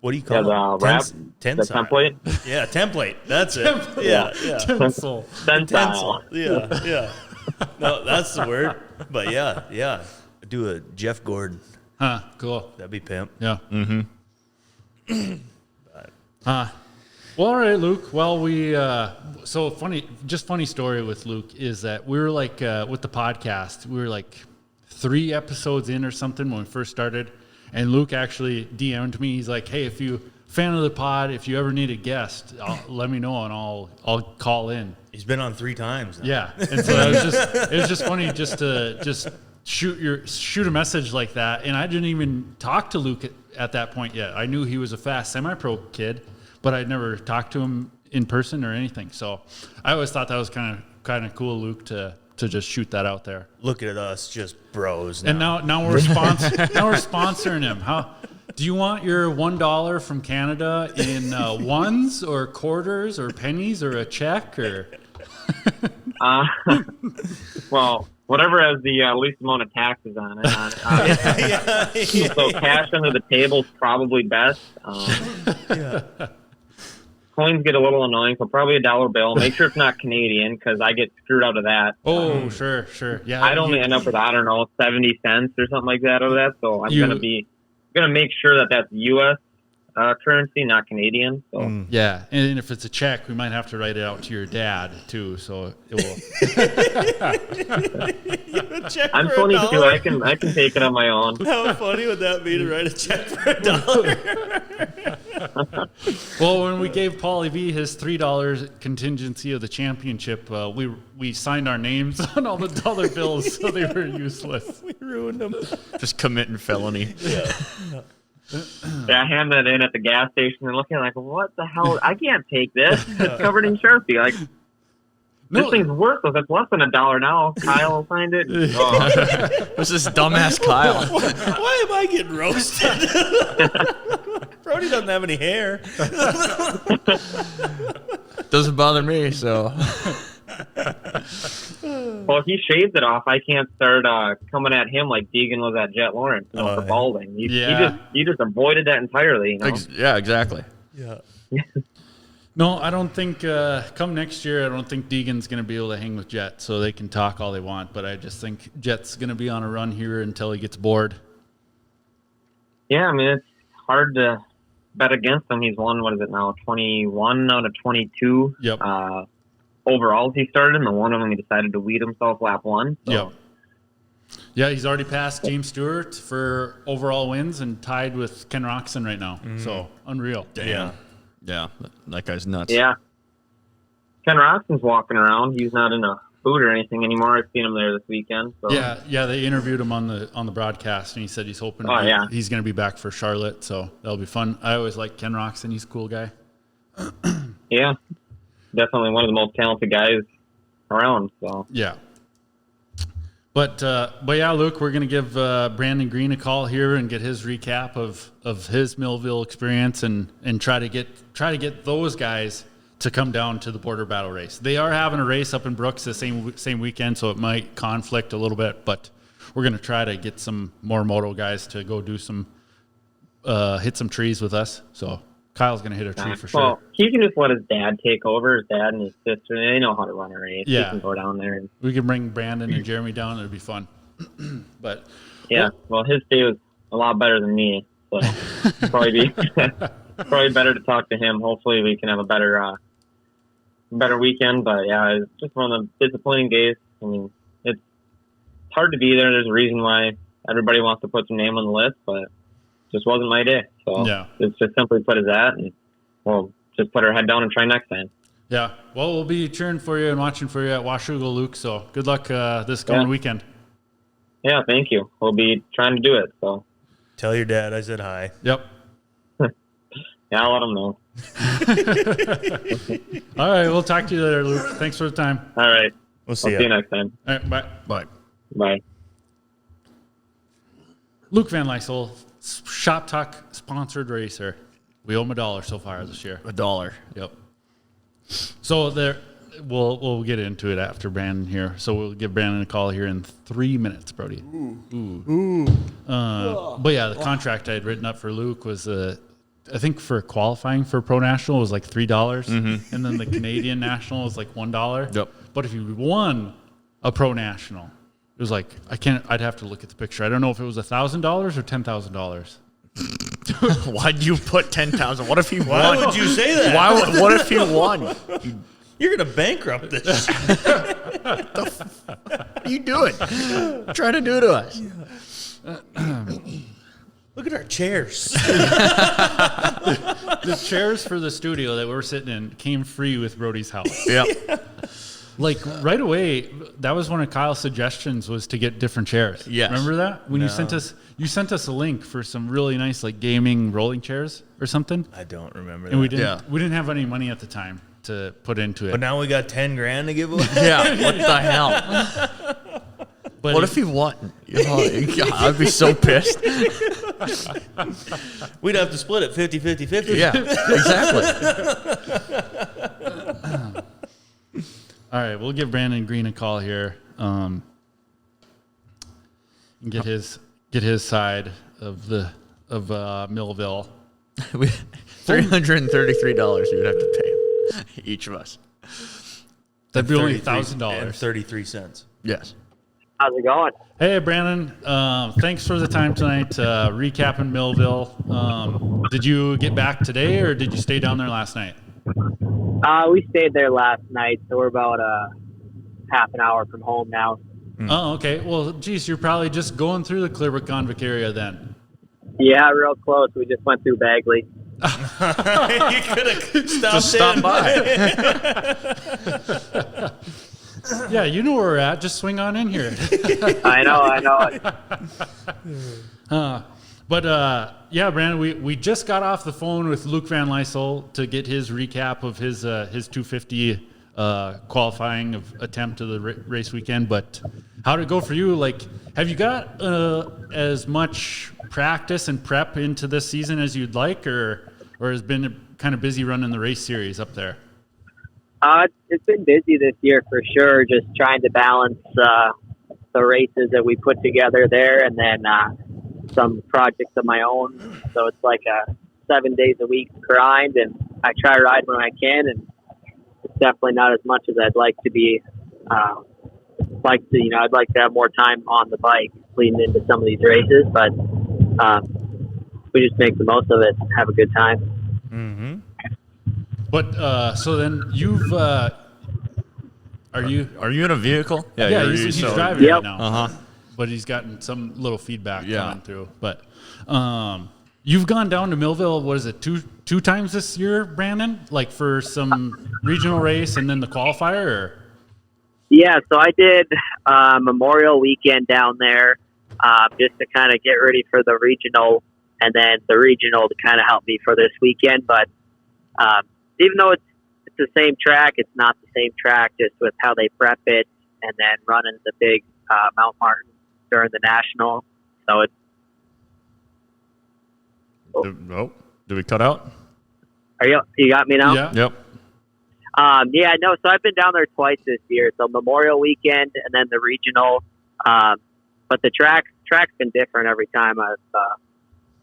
What do you call them? Wrap, the template. Yeah, template. That's it. Template. Yeah. Tencel. Tencel. Yeah. No, that's the word. But yeah. Do a Jeff Gordon. Huh. Cool. That'd be pimp. Yeah. Mm-hmm. Well, all right, Luke. Well, funny story with Luke is that we were like, with the podcast, we were like 3 episodes in or something when we first started. And Luke actually DM'd me. He's like, hey, if you fan of the pod, if you ever need a guest, let me know and I'll call in. He's been on 3 times now. Yeah. And so it was just funny just to shoot a message like that. And I didn't even talk to Luke at that point yet. I knew he was a fast semi-pro kid, but I'd never talked to him in person or anything. So I always thought that was kind of cool, Luke, to just shoot that out there. Look at us, just bros. Now. And now we're sponsoring him. How do you want your $1 from Canada in ones or quarters or pennies or a check or? Well, whatever has the least amount of taxes on it. So cash under the table is probably best. Coins get a little annoying, so probably a $1 bill. Make sure it's not Canadian because I get screwed out of that. Oh, sure. Yeah, I'd only end up with 70 cents or something like that out of that. So I'm gonna make sure that that's U.S. Currency, not Canadian. So yeah, and if it's a check, we might have to write it out to your dad too. So it will. I'm 22. I can take it on my own. How funny would that be to write a check for $1? Well, when we gave Paulie V his $3 contingency of the championship, we signed our names on all the dollar bills, so they were useless. We ruined them. Just committing felony. Yeah, I hand that in at the gas station and looking like, what the hell? I can't take this. It's covered in Sharpie. Like, this thing's worthless. It's less than $1 now. Kyle signed it. Oh. What's this dumbass Kyle? Why am I getting roasted? Brody doesn't have any hair. Doesn't bother me, so. Well, if he shaves it off, I can't start coming at him like Deegan was at Jet Lawrence for balding. He just avoided that entirely. Yeah, exactly. Yeah. No, I don't think come next year, I don't think Deegan's going to be able to hang with Jet, so they can talk all they want. But I just think Jet's going to be on a run here until he gets bored. Yeah, I mean, it's hard to bet against him. He's won, 21 out of 22 overalls he started, and the one of them he decided to weed himself lap 1. So. Yep. Yeah, he's already passed James Stewart for overall wins and tied with Ken Roxon right now. So, unreal. Damn. Yeah, that guy's nuts. Yeah. Ken Roxon's walking around. He's not in a boot or anything anymore. I've seen him there this weekend. So. Yeah, they interviewed him on the broadcast, and he said he's hoping he's going to be back for Charlotte, so that'll be fun. I always like Ken Roxon. He's a cool guy. Yeah, definitely one of the most talented guys around. So yeah. But yeah, Luke, we're gonna give Brandon Green a call here and get his recap of his Millville experience and try to get those guys to come down to the border battle race. They are having a race up in Brooks the same weekend, so it might conflict a little bit. But we're gonna try to get some more moto guys to go do some hit some trees with us. So Kyle's gonna hit a tree for sure. Well, he can just let his dad take over. His dad and his sister, they know how to run a race. Yeah. He can go down there. We can bring Brandon and Jeremy down. It'd be fun. But yeah, well, his day was a lot better than me, so probably better to talk to him. Hopefully, we can have a better weekend. But yeah, it's just one of the disappointing days. I mean, it's hard to be there. There's a reason why everybody wants to put some name on the list, but it just wasn't my day. So it's just simply put as that, and we'll just put our head down and try next time. Yeah, well, we'll be cheering for you and watching for you at Washougal, Luke. So good luck this coming weekend. Yeah, thank you. We'll be trying to do it. So Tell your dad I said hi. Yep. yeah, I'll let him know. All right, we'll talk to you later, Luke. Thanks for the time. All right. We'll see See you you. next time. All right, bye. Bye. Bye. Luke Van Lyssel, Shop Talk sponsored racer. We owe him $1 so far this year. $1. Yep. So there, we'll get into it after Brandon here. So we'll give Brandon a call here in 3 minutes, Brody. Ooh. But yeah, the contract I had written up for Luke was I think for qualifying for Pro National was like $3, and then the Canadian National was like $1. Yep. But if you won a Pro National, it was like I'd have to look at the picture. I don't know if it was $1,000 or $10,000. Why'd you put 10,000? What if he won? Why would you say that? What if he won? You're going to bankrupt this. What are you doing? Trying to do to us? Look at our chairs. The chairs for the studio that we're sitting in came free with Brody's house. Yeah. Like right away, that was one of Kyle's suggestions was to get different chairs. Yes. Remember that? When you sent us a link for some really nice like gaming rolling chairs or something. I don't remember And we that. didn't have any money at the time to put into it. But now we got 10 grand to give away. Yeah. What the hell? But What if he won? Oh, God, I'd be so pissed. We'd have to split it 50-50-50. Yeah, exactly. All right, we'll give Brandon Green a call here, and get his side of Millville. $333 you would have to pay him, each of us. That'd be only $33 $1,000. and 33 cents. Yes. How's it going? Hey, Brandon. Thanks for the time tonight. Recapping Millville. Did you get back today, or did you stay down there last night? We stayed there last night, so we're about half an hour from home now. Oh, okay. Well, geez, you're probably just going through the Clearwood-Convict area then. Yeah, real close. We just went through Bagley. You could have Just stop by. Yeah, you know where we're at. Just swing on in here. I know. But yeah, Brandon, we just got off the phone with Luke Van Lyssel to get his recap of his 250 qualifying attempt to the race weekend. But how did it go for you? Like, have you got as much practice and prep into this season as you'd like, or has been kind of busy running the race series up there? It's been busy this year for sure, just trying to balance the races that we put together there and then some projects of my own. So it's like a 7 days a week grind, and I try to ride when I can, and it's definitely not as much as I'd like to be. I'd like to have more time on the bike leading into some of these races, but we just make the most of it and have a good time. Mm-hmm. But so then you've are you in a vehicle? yeah, you're- he's so- driving Yep. right now. Uh-huh. But he's gotten some little feedback Yeah. coming through. But you've gone down to Millville, what is it, two times this year, Brandon? Like for some regional race and then the qualifier? Or? Yeah, so I did Memorial Weekend down there just to kind of get ready for the regional, and then the regional to kind of help me for this weekend. But even though it's the same track, it's not the same track just with how they prep it and then running the big Mount Martin during the national. So it's Did we cut out? you got me now? Yeah. Yep. Yeah, no. So I've been down there twice this year. So Memorial Weekend and then the regional. But the track's been different every time I've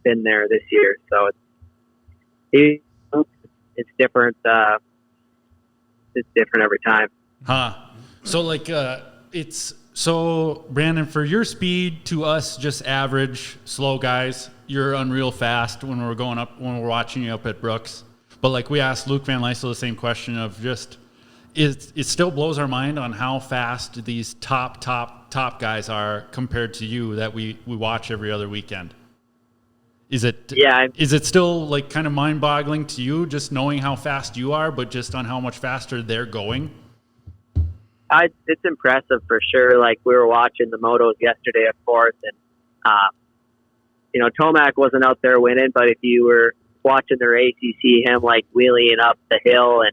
been there this year. So it's different. It's different every time. Huh. So like so Brandon, for your speed to us, just average slow guys, you're unreal fast when we're watching you up at Brooks. But like we asked Luke Van Lyssel the same question of just it still blows our mind on how fast these top guys are compared to you that we watch every other weekend. Is it still like kind of mind-boggling to you just knowing how fast you are, but just on how much faster they're going? It's impressive for sure. Like, we were watching the motos yesterday, of course, and Tomac wasn't out there winning, but if you were watching the race, you see him like wheeling up the hill, and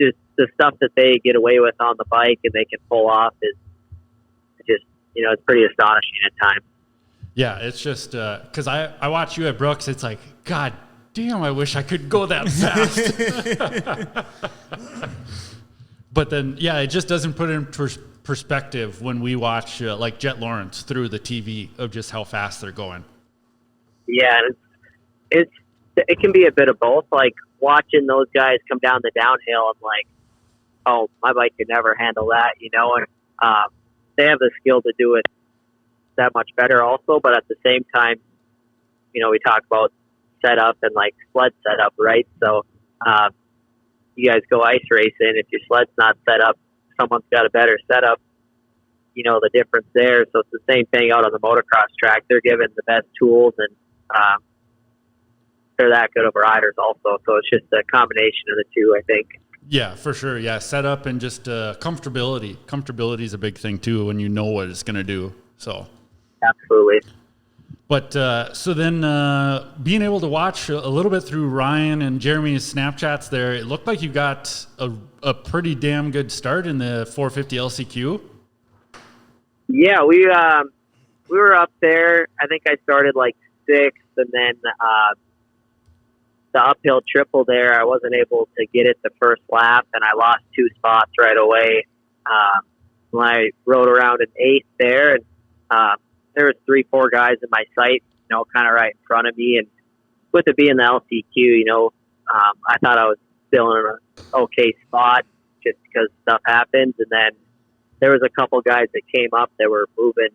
just the stuff that they get away with on the bike and they can pull off is just, it's pretty astonishing at times. Yeah, it's just because I watch you at Brooks. It's like, God damn, I wish I could go that fast. But then, yeah, it just doesn't put it in perspective when we watch like Jet Lawrence through the TV of just how fast they're going. Yeah, it can be a bit of both. Like, watching those guys come down the downhill, I'm like, oh, my bike could never handle that, and they have the skill to do it that much better also. But at the same time, we talk about setup and like sled setup, right? So you guys go ice racing. If your sled's not set up, someone's got a better setup. The difference there. So it's the same thing out on the motocross track. They're given the best tools, and they're that good of riders also. So it's just a combination of the two, I think. Yeah, for sure. Yeah, setup and just comfortability. Comfortability is a big thing too when you know what it's going to do. So absolutely. But so then being able to watch a little bit through Ryan and Jeremy's Snapchats there, it looked like you got a pretty damn good start in the 450 LCQ. Yeah, we were up there. I think I started like sixth, and then the uphill triple there, I wasn't able to get it the first lap, and I lost 2 spots right away. When I rode around in eighth there, and there was 3-4 guys in my sight, kind of right in front of me. And with it being the LCQ, I thought I was still in an okay spot just because stuff happens. And then there was a couple guys that came up that were moving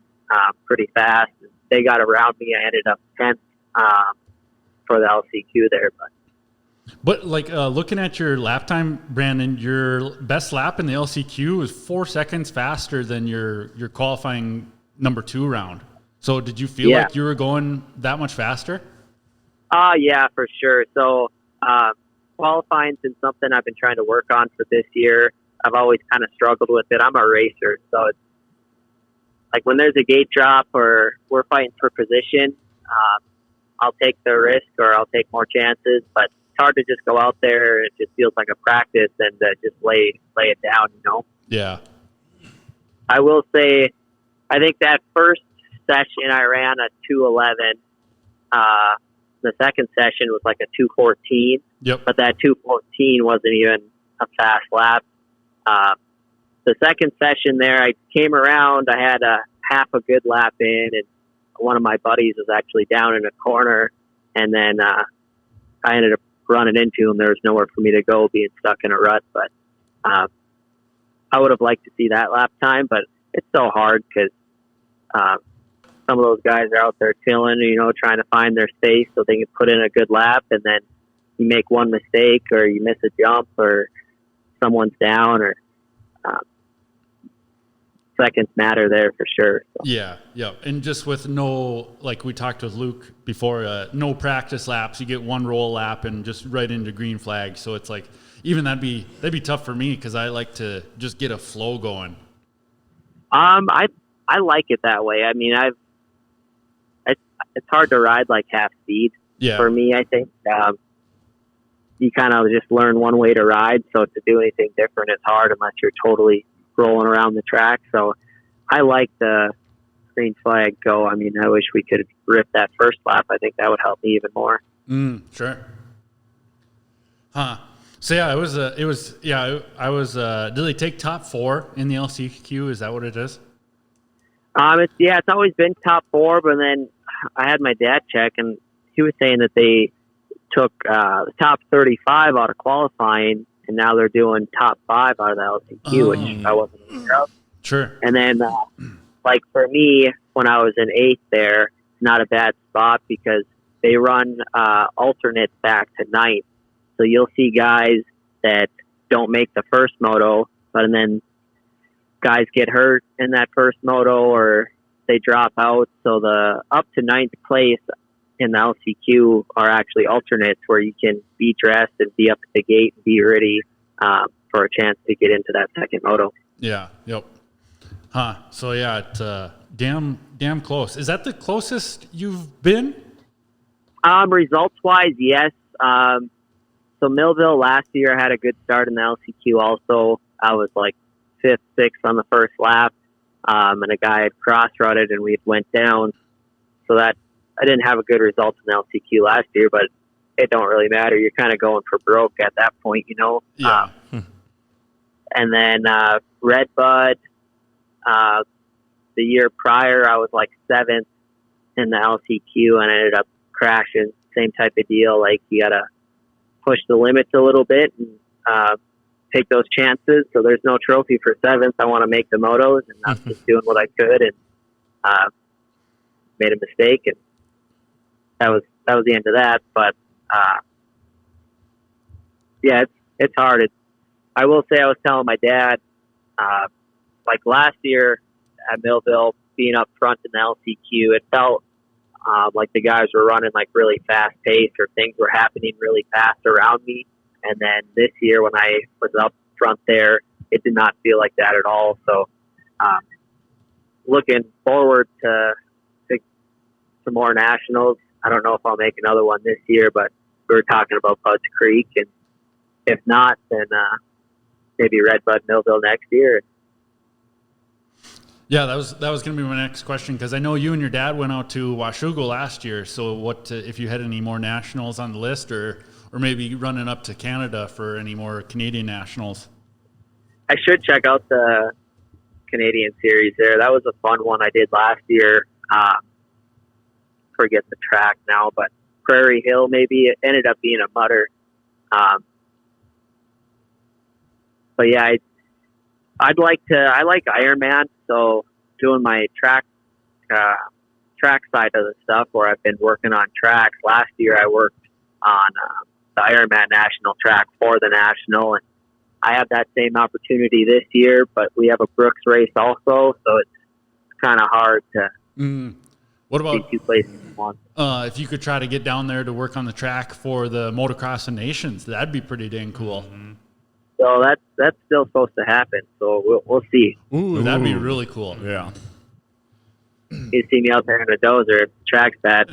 pretty fast. They got around me. I ended up 10th for the LCQ there. But like looking at your lap time, Brandon, your best lap in the LCQ was 4 seconds faster than your qualifying number 2 round. So did you feel like you were going that much faster? Yeah, for sure. So qualifying's been something I've been trying to work on for this year. I've always kind of struggled with it. I'm a racer, so it's like when there's a gate drop or we're fighting for position, I'll take the risk or I'll take more chances. But it's hard to just go out there. It just feels like a practice and just lay it down, Yeah. I will say, I think that first session I ran a 2:11. The second session was like a 2:14. Yep. But that 2:14 wasn't even a fast lap. The second session there, I came around. I had a half a good lap in, and one of my buddies was actually down in a corner. And then I ended up running into him. There was nowhere for me to go, being stuck in a rut. But I would have liked to see that lap time, but it's so hard because some of those guys are out there chilling, trying to find their space so they can put in a good lap, and then you make one mistake or you miss a jump or someone's down, or seconds matter there for sure. So. Yeah. And just with no, like we talked with Luke before, no practice laps, you get one roll lap and just right into green flag. So it's like, even that'd be tough for me because I like to just get a flow going. I like it that way. I mean, it's hard to ride like half speed for me. I think you kind of just learn one way to ride, so to do anything different is hard unless you're totally rolling around the track. So I like the green flag go. I mean, I wish we could rip that first lap. I think that would help me even more. Sure. Huh. So yeah, I was. Did they take top 4 in the LCQ? Is that what it is? It's always been top 4, but then I had my dad check, and he was saying that they took the top 35 out of qualifying, and now they're doing top 5 out of the LCQ, which I wasn't aware of. Sure. And then, like for me, when I was in 8th there, not a bad spot because they run alternates back to 9th. So you'll see guys that don't make the first moto, but then guys get hurt in that first moto or they drop out. So the up to 9th place in the LCQ are actually alternates where you can be dressed and be up at the gate and be ready for a chance to get into that second moto. Yeah. Yep. Huh. So yeah, damn close. Is that the closest you've been? Results wise, yes. So Millville last year had a good start in the LCQ also. I was like 5th, 6th on the first lap. And a guy had cross-rutted and we went down. So that I didn't have a good result in the LCQ last year, but it don't really matter. You're kind of going for broke at that point, you know? Yeah. And then Red Bud, the year prior, I was like 7th in the LCQ and I ended up crashing. Same type of deal. Like you got to push the limits a little bit and take those chances. So there's no trophy for 7th. I want to make the motos, and I'm just doing what I could and made a mistake, and that was the end of that. But yeah, it's hard. I will say I was telling my dad, like last year at Millville, being up front in the LCQ, it felt like the guys were running like really fast pace, or things were happening really fast around me. And then this year when I was up front there, it did not feel like that at all. So looking forward to more nationals. I don't know if I'll make another one this year, but we were talking about Bud's Creek, and if not, then maybe Red Bud Millville next year. Yeah, that was going to be my next question, because I know you and your dad went out to Washougal last year. So what if you had any more nationals on the list, or maybe running up to Canada for any more Canadian nationals? I should check out the Canadian series there. That was a fun one I did last year. Forget the track now, but Prairie Hill maybe. It ended up being a mutter. But yeah, I like Ironman, so doing my track side of the stuff where I've been working on tracks. Last year I worked on the Ironman national track for the national, and I have that same opportunity this year, but we have a Brooks race also, so it's kind of hard to what about 2 places in one. If you could try to get down there to work on the track for the Motocross of Nations? That'd be pretty dang cool. So that's still supposed to happen, so we'll see. Ooh, that'd be really cool. Yeah. You see me out there in a dozer if the track's bad.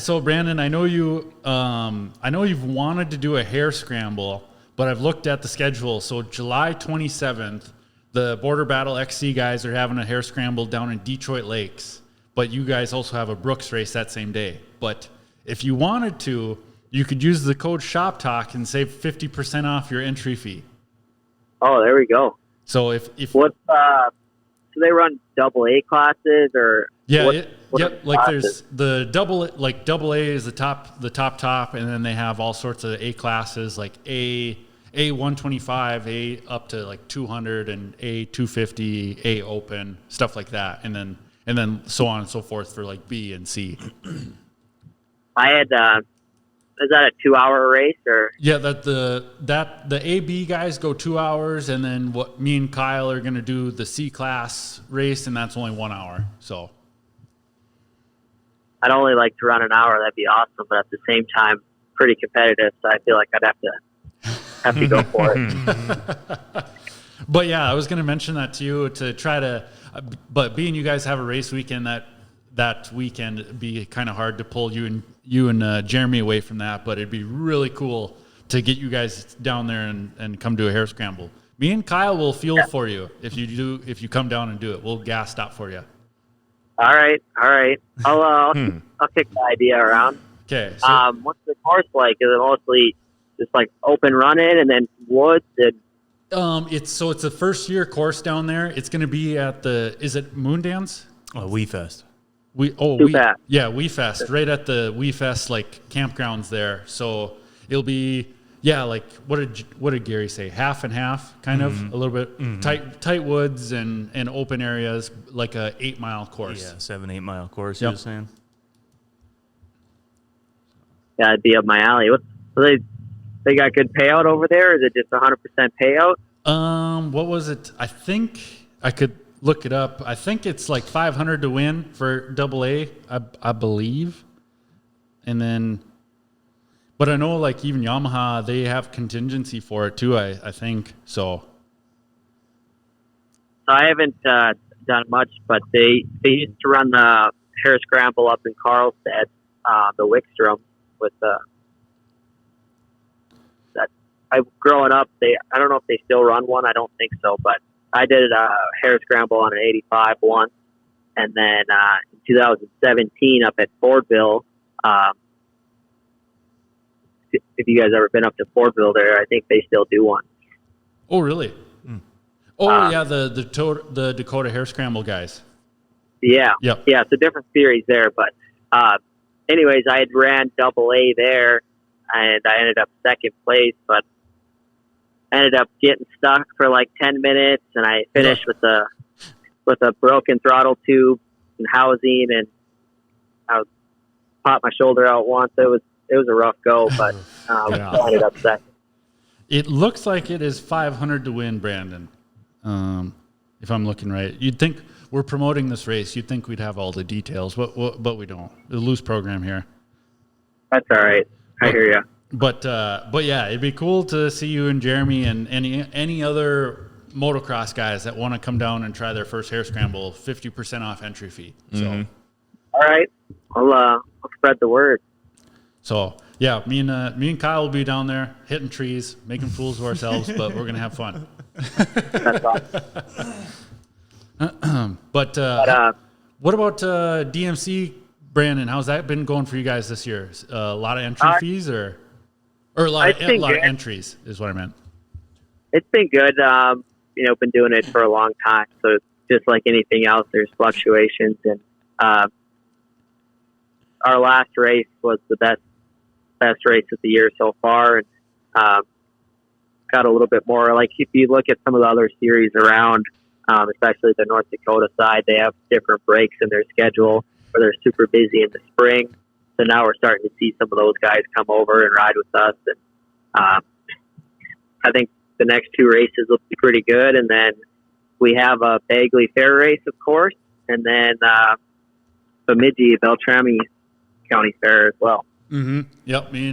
So Brandon, I know you've wanted to do a hair scramble, but I've looked at the schedule. So July 27th, the Border Battle XC guys are having a hair scramble down in Detroit Lakes, but you guys also have a Brooks race that same day. But if you wanted to, you could use the code SHOPTALK and save 50% off your entry fee. Oh, there we go. So if what so they run double A classes, or yeah, what like classes? there's the double A is the top, and then they have all sorts of A classes like A 125, A up to like 200, and A 250, A open, stuff like that, and then so on and so forth for like B and C. I had is that a 2-hour race, or? Yeah, the AB guys go 2 hours, and then what me and Kyle are going to do the C class race, and that's only 1 hour. So I'd only like to run an hour. That'd be awesome, but at the same time, pretty competitive. So I feel like I'd have to go for it. But yeah, I was going to mention that to you to try to. But being you guys have a race weekend that weekend, it'd be kind of hard to pull you and Jeremy away from that, but it'd be really cool to get you guys down there and come do a hair scramble. Me and Kyle will fuel for you if you come down and do it. We'll gas stop for you. All right. I'll kick the idea around. Okay. So, what's the course like? Is it mostly just like open running and then woods? And it's a first year course down there. It's going to be at is it Moondance? Oh, WeFest. WeFest, right at the WeFest like campgrounds there. So it'll be like what did Gary say? Half and half, kind of a little bit tight woods and open areas, like a 8-mile course. Yeah, 7-8 mile course. Yep. You were saying. Yeah, it'd be up my alley. They got good payout over there? Is it just 100% payout? What was it? I think I could look it up. I think it's like 500 to win for double A, I believe. And then, But I know like even Yamaha, they have contingency for it too, I think. So I haven't done much, but they used to run the Hare Scramble up in Carlstead, the Wickstrom with the. Growing up, I don't know if they still run one. I don't think so, but I did a Hare Scramble on an 85 once, and then in 2017 up at Fordville. If you guys ever been up to Fordville there, I think they still do one. Oh, really? Oh, yeah, the Dakota Hare Scramble guys. Yeah. Yep. Yeah, it's a different series there. But anyways, I had ran AA there, and I ended up second place, but I ended up getting stuck for like 10 minutes, and I finished with a broken throttle tube and housing, and I popped my shoulder out once. It was a rough go, but I ended up second. It looks like it is 500 to win, Brandon. If I'm looking right, you'd think we're promoting this race. You'd think we'd have all the details, but we don't. A loose program here. That's all right. I hear you. But yeah, it'd be cool to see you and Jeremy and any other motocross guys that want to come down and try their first Hare Scramble. 50% off entry fee. So, all right, I'll spread the word. So yeah, me and Kyle will be down there hitting trees, making fools of ourselves, but we're gonna have fun. That's awesome. But what about DMC, Brandon? How's that been going for you guys this year? A lot of entry fees or a lot of entries is what I meant. It's been good. Been doing it for a long time. So just like anything else, there's fluctuations. And our last race was the best race of the year so far. And got a little bit more. Like if you look at some of the other series around, especially the North Dakota side, they have different breaks in their schedule where they're super busy in the spring. So now we're starting to see some of those guys come over and ride with us. And I think the next two races will be pretty good. And then we have a Bagley Fair race, of course, and then Bemidji, Beltrami County Fair as well. Mm-hmm. Yep. Me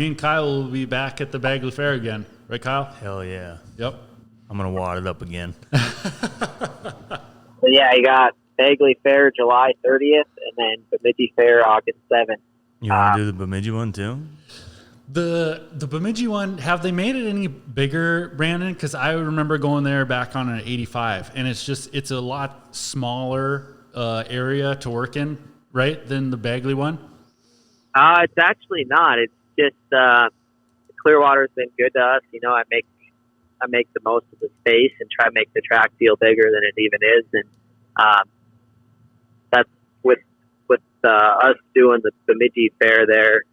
and Kyle will be back at the Bagley Fair again. Right, Kyle? Hell yeah. Yep. I'm going to wad it up again. So yeah, you got Bagley Fair July 30th and then Bemidji Fair August 7th. You want to do the Bemidji one too? The Bemidji one, have they made it any bigger, Brandon? Because I remember going there back on an 85, and it's a lot smaller area to work in, right, than the Bagley one? It's actually not. It's just Clearwater's been good to us. You know, I make the most of the space and try to make the track feel bigger than it even is, and that's with us doing the Bemidji Fair there.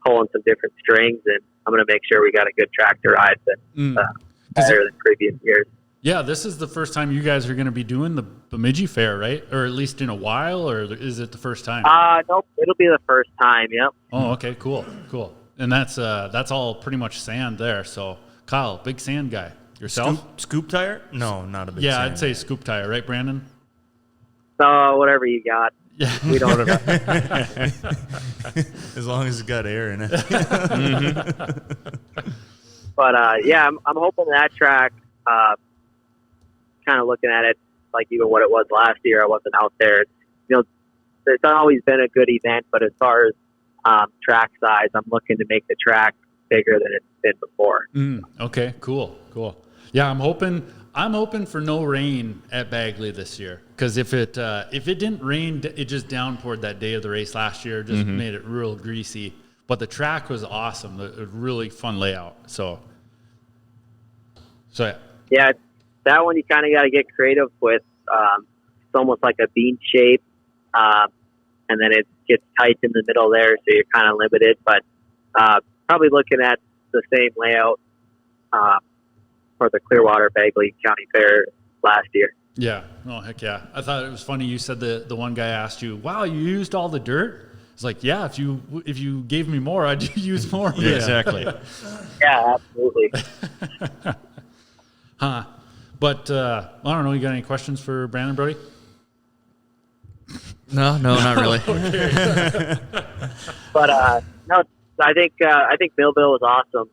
Pulling some different strings, and I'm going to make sure we got a good track to ride that's better than previous years. Yeah, this is the first time you guys are going to be doing the Bemidji Fair, right? Or at least in a while, or is it the first time? Nope, it'll be the first time, yep. Oh, okay, cool. And that's all pretty much sand there. So, Kyle, big sand guy. Yourself? Scoop tire? No, not a big Yeah, sand I'd say scoop tire, right, Brandon? Whatever you got. Yeah, we don't. As long as it's got air in it. But yeah, I'm hoping that track. Kind of looking at it like even what it was last year. I wasn't out there. It's always been a good event, but as far as track size, I'm looking to make the track bigger than it's been before. Okay, cool. Yeah, I'm hoping for no rain at Bagley this year, because if it didn't rain, it just downpoured that day of the race last year, just made it real greasy. But the track was awesome, a really fun layout. So yeah. Yeah, that one you kind of got to get creative with. It's almost like a bean shape, and then it gets tight in the middle there, so you're kind of limited. But probably looking at the same layout for the Clearwater Bagley County Fair last year. Yeah. Oh, heck yeah. I thought it was funny. You said the one guy asked you, wow, you used all the dirt? It's like, yeah, if you gave me more, I'd use more. Yeah, exactly. Yeah, absolutely. Huh. But I don't know. You got any questions for Brandon, Brody? No, not really. But no, I think Millville was awesome.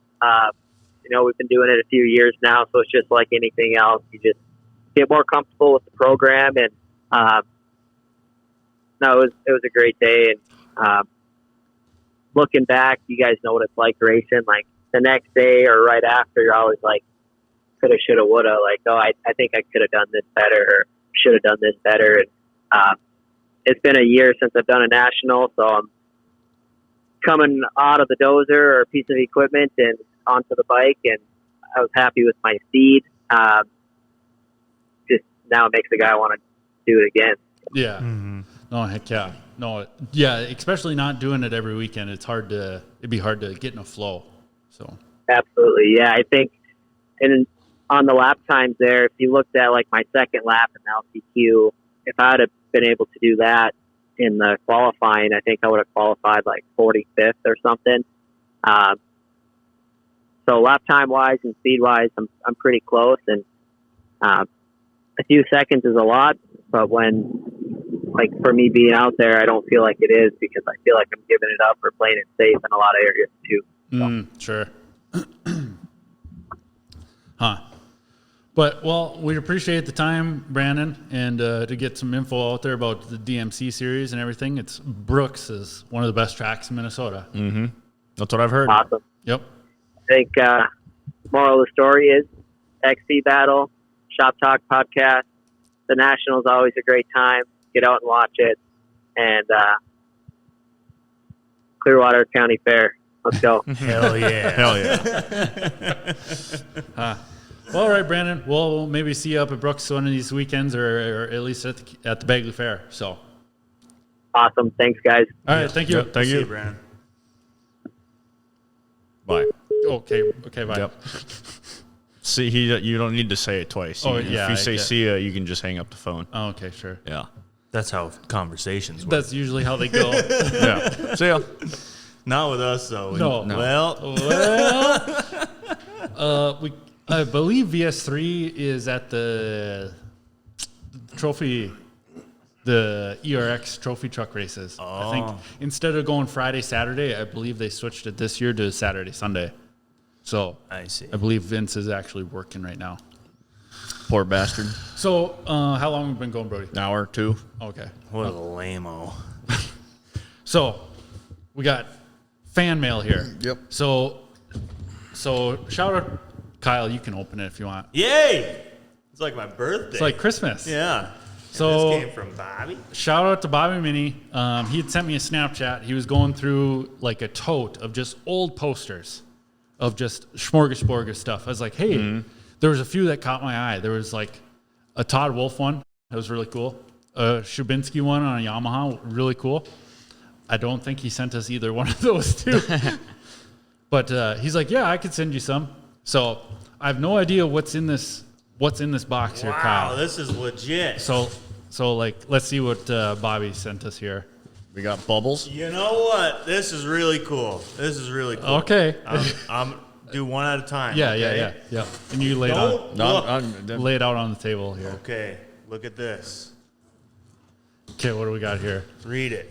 We've been doing it a few years now, so it's just like anything else. You just get more comfortable with the program, and it was a great day. And looking back, you guys know what it's like racing. Like the next day or right after, you're always like, coulda, shoulda, woulda. Like, oh, I think I could have done this better, or should have done this better. And it's been a year since I've done a national, so I'm coming out of the dozer or a piece of equipment and onto the bike, and I was happy with my speed. Just now it makes the guy want to do it again. Yeah. Mm-hmm. No, heck yeah. No, yeah, especially not doing it every weekend. It'd be hard to get in a flow. So absolutely. Yeah, I think on the lap times there, if you looked at like my second lap in LCQ, if I would have been able to do that in the qualifying, I think I would have qualified like 45th or something. So lap time wise and speed wise, I'm pretty close, and a few seconds is a lot, but for me being out there, I don't feel like it is, because I feel like I'm giving it up or playing it safe in a lot of areas too. So. Sure. Huh. But, well, we appreciate the time, Brandon, and to get some info out there about the DMC series and everything. Brooks is one of the best tracks in Minnesota. Mm-hmm. That's what I've heard. Awesome. Yep. I think moral of the story is XC Battle, Shop Talk podcast. The National is always a great time. Get out and watch it. And Clearwater County Fair. Let's go. Hell yeah. Hell yeah. Well, all right, Brandon. We'll maybe see you up at Brooks one of these weekends, or at least at the Bagley Fair. So awesome. Thanks, guys. all right, thank you. Yep, thank See you. you, Brandon. Bye. Okay, bye. Yep. See, you don't need to say it twice. Oh, yeah, If you I say get- see ya, you can just hang up the phone. Oh, okay, sure. Yeah. That's how conversations work. That's usually how they go. Yeah. See ya. Not with us, though. No. Well, I believe VS3 is at the trophy, the ERX trophy truck races. I think instead of going Friday, Saturday, I believe they switched it this year to Saturday, Sunday. So I see. I believe Vince is actually working right now. Poor bastard. So how long have we been going, Brody? An hour, two. Okay. What a lame-o. So we got fan mail here. Yep. So shout out, Kyle. You can open it if you want. Yay! It's like my birthday. It's like Christmas. Yeah. So this came from Bobby. shout out to Bobby Menne. He had sent me a Snapchat. He was going through like a tote of just old posters of just smorgasbord stuff. I was like, hey, there was a few that caught my eye. There was like a Todd Wolf one. That was really cool. A Shubinsky one on a Yamaha. Really cool. I don't think he sent us either one of those two. But he's like, yeah, I could send you some. So I have no idea what's in this box here, Kyle. Wow, this is legit. So like, let's see what Bobby sent us here. We got bubbles. You know what? This is really cool. Okay. I'm do one at a time. Yeah, okay? yeah. And you lay it Don't on, look. lay it out on the table here. Okay, look at this. Okay, what do we got here? Read it.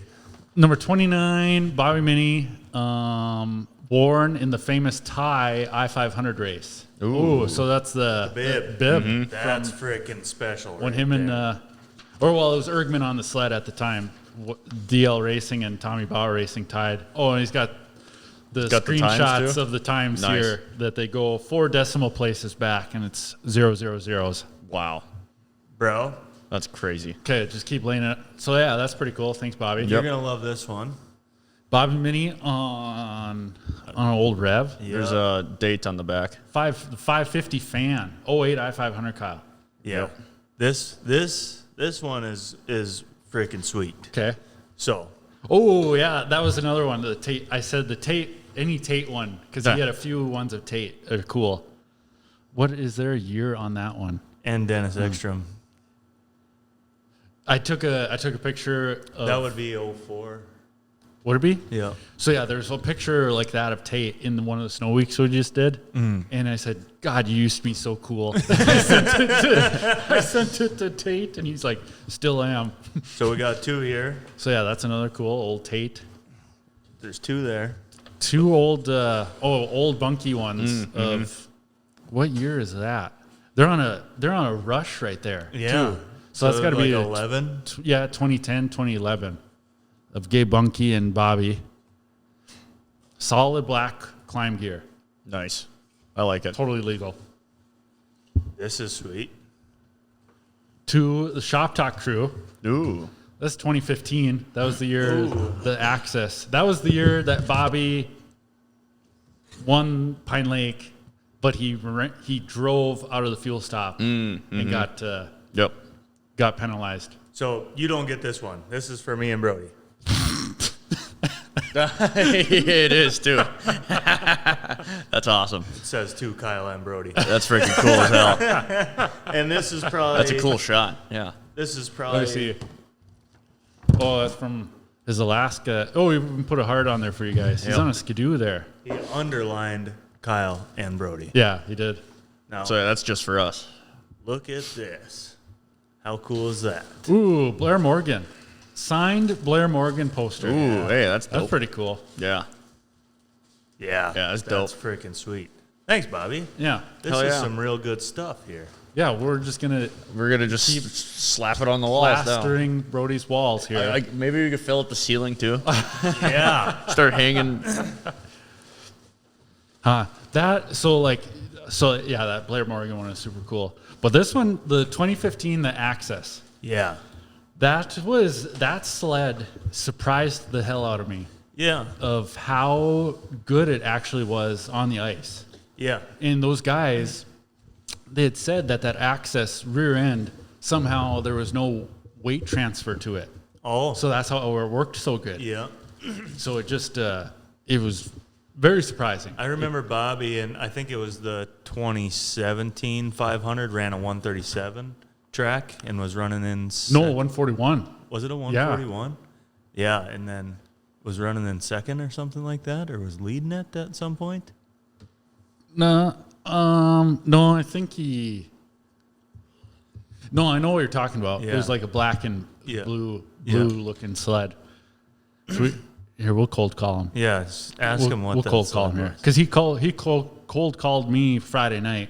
Number 29, Bobby Menne, born in the famous Thai I-500 race. Ooh, so that's the bib. bib. That's freaking special. When right him and, there. it was Ergman on the sled at the time. DL Racing and Tommy Bauer Racing tied. Oh, and he's got the got the times screenshots too? of the times Nice. here that they go 4 decimal places back, and it's 000s. Wow. Bro, That's crazy. Okay, just keep laying it. So yeah, that's pretty cool. Thanks, Bobby. you're gonna love this one. Bobby Menne on an old Rev. There's a date on the back. 550 fan. 08 I-500 Kyle. Yeah. This one is freaking sweet. Okay. So Oh yeah, that was another one. The Tate. I said the Tate. Any Tate one because he had a few ones of Tate. They're cool. What is there a year on that one? and Dennis Ekstrom. I took a picture of, That would be 04. would it be? Yeah. So yeah, there's a picture like that of Tate in one of the snow weeks we just did, and I said, "God, you used to be so cool." I sent it to Tate, and he's like, "Still am." So we got two here. So yeah, that's another cool old Tate. There's two there. Two old bunky ones of what year is that? They're on a rush right there. Yeah. Too. So that's got to like be 11. 2010, 2011 of Gabe Bunky and Bobby. Solid black climb gear. Nice. I like it. Totally legal. This is sweet. To the Shop Talk crew. Ooh. That's 2015. That was the year the Access. That was the year that Bobby won Pine Lake, but he drove out of the fuel stop and got penalized. So you don't get this one. This is for me and Brody. It is too. That's awesome. It says to Kyle and Brody. That's freaking cool as hell. And this is probably... That's a cool shot. Yeah. This is Let probably... me see. Oh, that's from his Alaska. Oh, we even put a heart on there for you guys. He's Yep. on a skidoo there. He underlined Kyle and Brody. Yeah, he did. Now, So that's just for us. look at this. How cool is that? Ooh, Blair Morgan. Signed Blair Morgan poster. Ooh, hey, that's dope. That's pretty cool. Yeah. Yeah. Yeah, that's That's freaking sweet. Thanks, Bobby. Yeah. This Hell is yeah. some real good stuff here. Yeah, we're just going to We're going to just slap it on the walls now. plastering Brody's walls here. Maybe we could fill up the ceiling too. Yeah. Start hanging. That Blair Morgan one is super cool. But this one, the 2015, the Access, Yeah. that sled surprised the hell out of me Yeah. of how good it actually was on the ice. Yeah. And those guys, they had said that Access rear end, somehow there was no weight transfer to it. Oh. So that's how it worked so good. Yeah. So it just, it was very surprising. I remember Bobby, and I think it was the 2017 500, ran a 137 track and was running in... No, 141. Was it a 141? Yeah, and then was running in second or something like that, or was leading it at some point? No, I think he... No, I know what you're talking about. Yeah. It was like a black and Yeah. blue Yeah. looking sled. So we'll cold call him. Yeah, just ask him what we'll that cold call him sled here was. because he cold called me Friday night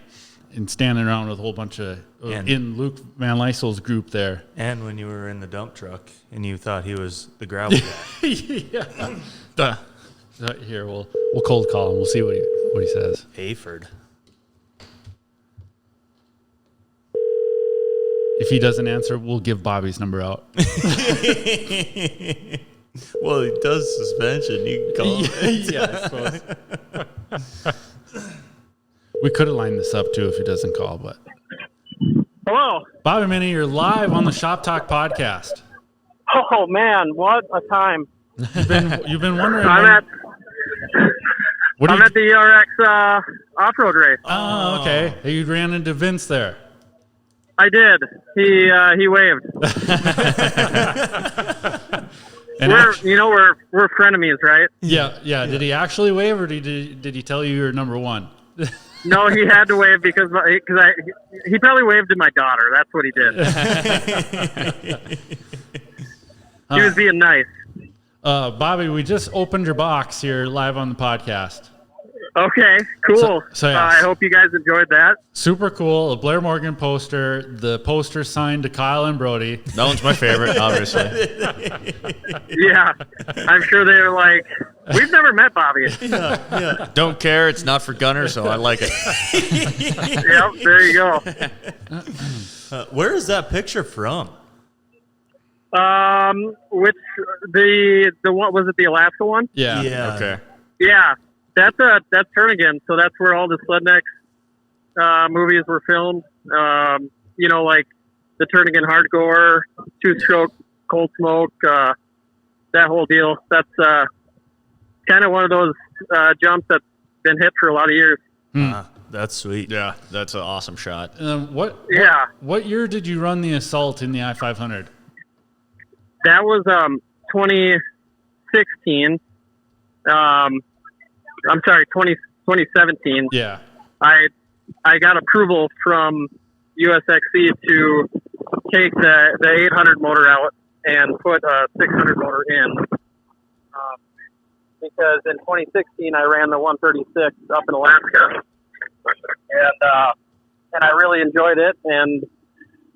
and standing around with a whole bunch of And- in Luke Van Lyssel's group there. And when you were in the dump truck and you thought he was the gravel guy. Yeah. Here we'll cold call him. We'll see what he says. Hayford. If he doesn't answer, we'll give Bobby's number out. Well, he does suspension. You can call him. Yeah, I suppose. We could have lined this up too if he doesn't call, but Hello. Bobby Menne, you're live on the Shop Talk podcast. Oh man, what a time! You've been wondering. I'm at what the ERX off-road race. Oh, okay. Hey, you ran into Vince there. I did. He waved. And we're frenemies, right? yeah. Did he actually wave, or did he tell you you're number one? No, he had to wave because he probably waved to my daughter. That's what he did. He was being nice. Bobby, we just opened your box here live on the podcast. Okay, cool. So, yeah. I hope you guys enjoyed that. Super cool. A Blair Morgan poster. The poster signed to Kyle and Brody. That one's my favorite, obviously. Yeah, I'm sure they were like, we've never met Bobby. Don't care. It's not for Gunner, so I like it. Yep, there you go. Where is that picture from? Which the one was it the Alaska one? Yeah. Okay. Yeah, that's Turnagain. So that's where all the Slednex movies were filmed. Like the Turnagain Hardcore, Two Stroke, Cold Smoke, that whole deal. That's kind of one of those jumps that's been hit for a lot of years. That's sweet. Yeah, that's an awesome shot. What year did you run the Assault in the I-500? That was 2016. I'm sorry, 2017. Yeah. I got approval from USXC to take the 800 motor out and put a 600 motor in. because in 2016 I ran the 136 up in Alaska, and I really enjoyed it. And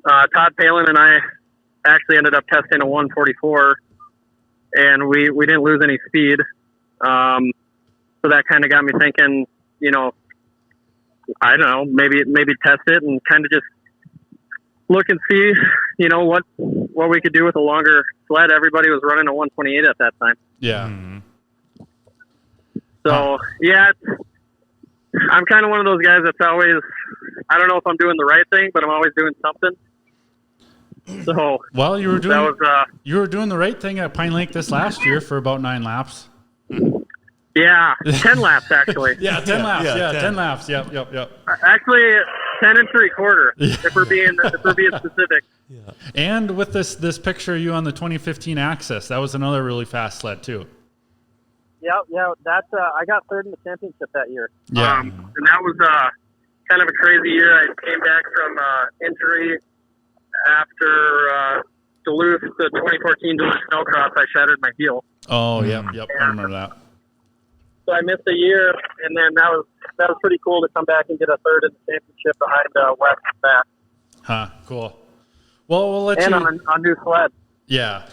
Todd Palin and I actually ended up testing a 144, and we didn't lose any speed. So that kind of got me thinking, you know, I don't know, maybe test it and kind of just look and see, you know, what we could do with a longer sled. Everybody was running a 128 at that time. Yeah. So yeah, I'm kind of one of those guys that's always, I don't know if I'm doing the right thing, but I'm always doing something. So well, you were doing the right thing at Pine Lake this last year for about 9 laps. Yeah, 10 laps actually. Yeah, 10 laps. Yeah, 10. 10 laps. Yep. Actually, 10 3/4. If we're being specific. And with this picture of you on the 2015 Axis, that was another really fast sled too. Yeah. That's I got third in the championship that year. Yeah. And that was kind of a crazy year. I came back from injury after Duluth, the 2014 Duluth Snowcross. I shattered my heel. Oh, yep. I remember that. So I missed a year, and then that was pretty cool to come back and get a third in the championship behind West back. Huh. Cool. Well, we'll let and you. on new sled. Yeah.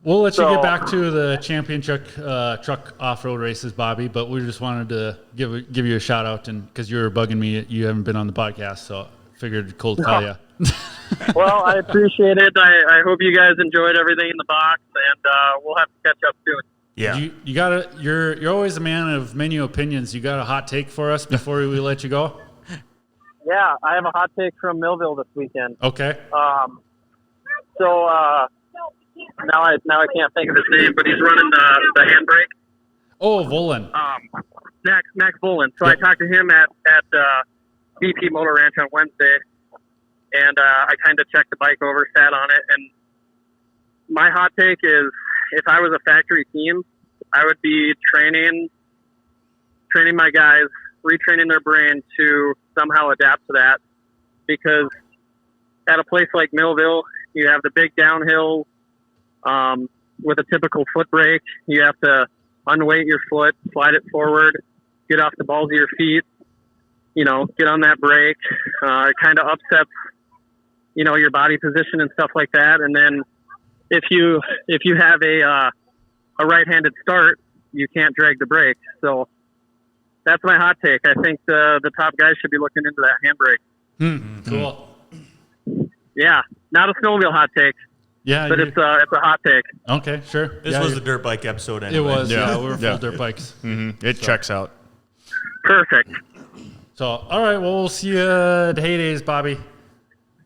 We'll let you get back to the championship truck off-road races, Bobby. But we just wanted to give you a shout out, and because you were bugging me, you haven't been on the podcast, so I figured cold call you. Well, I appreciate it. I hope you guys enjoyed everything in the box, and we'll have to catch up soon. Yeah. You gotta. You're always a man of many opinions. You got a hot take for us before we let you go? Yeah, I have a hot take from Millville this weekend. Okay. So now I can't think of his name, but he's running the handbrake. Oh, Volan. Max Volan. So I talked to him at BP Motor Ranch on Wednesday, and I kind of checked the bike over, sat on it, and my hot take is, if I was a factory team, I would be training my guys, retraining their brain to somehow adapt to that, because at a place like Millville, you have the big downhill with a typical foot brake. You have to unweight your foot, slide it forward, get off the balls of your feet, you know, get on that brake. It kind of upsets, you know, your body position and stuff like that. And then if you have a right-handed start, you can't drag the brake. So that's my hot take. I think the top guys should be looking into that handbrake. Cool. Yeah, not a snowmobile hot take. Yeah, but it's a hot take. Okay, sure. This was a dirt bike episode anyway. It was. Yeah. We were full dirt bikes. Mm-hmm. It checks out. Perfect. So, all right. Well, we'll see you at Heydays, Bobby.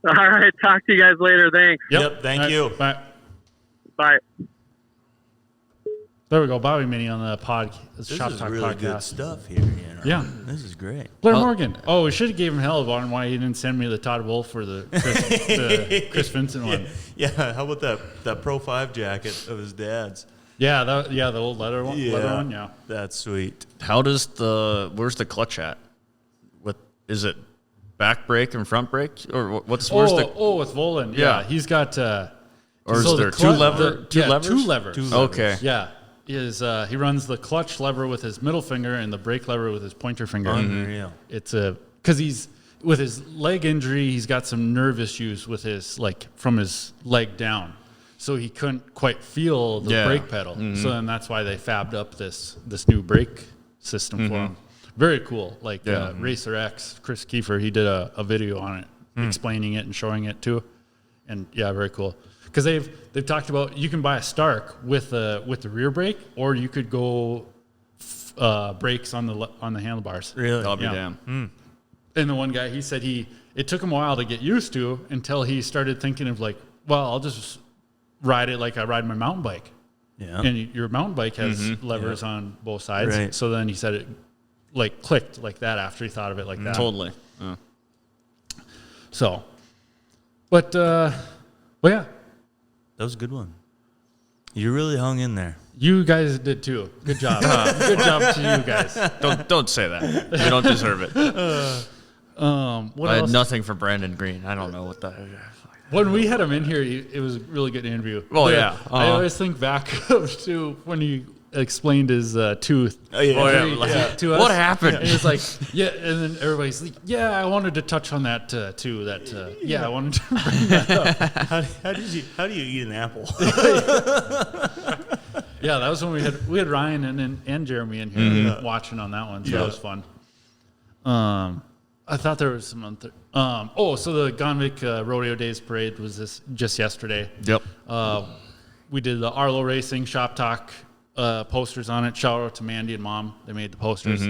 All right. Talk to you guys later. Thanks. Yep, thank you. Bye. Bye. There we go. Bobby Menne on the This Shop is Talk really podcast. good stuff here. You know? Yeah. This is great. Blair Morgan. Oh, we should have gave him hell on why he didn't send me the Todd Wolf or the Chris Vincent one. Yeah, how about that Pro 5 jacket of his dad's? Yeah, the old leather one. Yeah. That's sweet. Where's the clutch at? Is it back brake and front brake, or where's the? It's Volan. Yeah, he's got. Or is there two levers? Two levers. Okay. Yeah. He runs the clutch lever with his middle finger and the brake lever with his pointer finger. Unreal. It's because he's with his leg injury, he's got some nerve issues with his from his leg down, so he couldn't quite feel the brake pedal. So then that's why they fabbed up this new brake system for him. Very cool. Racer X, Chris Kiefer, he did a video on it explaining it and showing it too, and yeah, very cool. Because they've talked about, you can buy a Stark with the rear brake, or you could go brakes on the handlebars. Really? I'll be damned. And the one guy, he said it took him a while to get used to, until he started thinking of I'll just ride it like I ride my mountain bike. Yeah. And your mountain bike has levers on both sides. Right. So then he said it clicked like that after he thought of it like that. Totally. So, but yeah. That was a good one. You really hung in there. You guys did too. Good job. Good job to you guys. Don't say that. You don't deserve it. What I else? had nothing for Brandon Green. I don't know what that. When we had him in here, it was a really good interview. Well, But yeah. I always think back to when he explained his tooth. Oh, yeah. To us. What happened? And it's like, yeah, and then everybody's like, yeah, I wanted to touch on that too. I wanted to bring that up. How do you eat an apple? Yeah, that was when we had Ryan and Jeremy in here watching on that one, so that was fun. I thought there was some other. So the Gonvick Rodeo Days Parade was just yesterday. Yep. We did the Arlo Racing Shop Talk posters on it. Shout out to Mandy and Mom; they made the posters.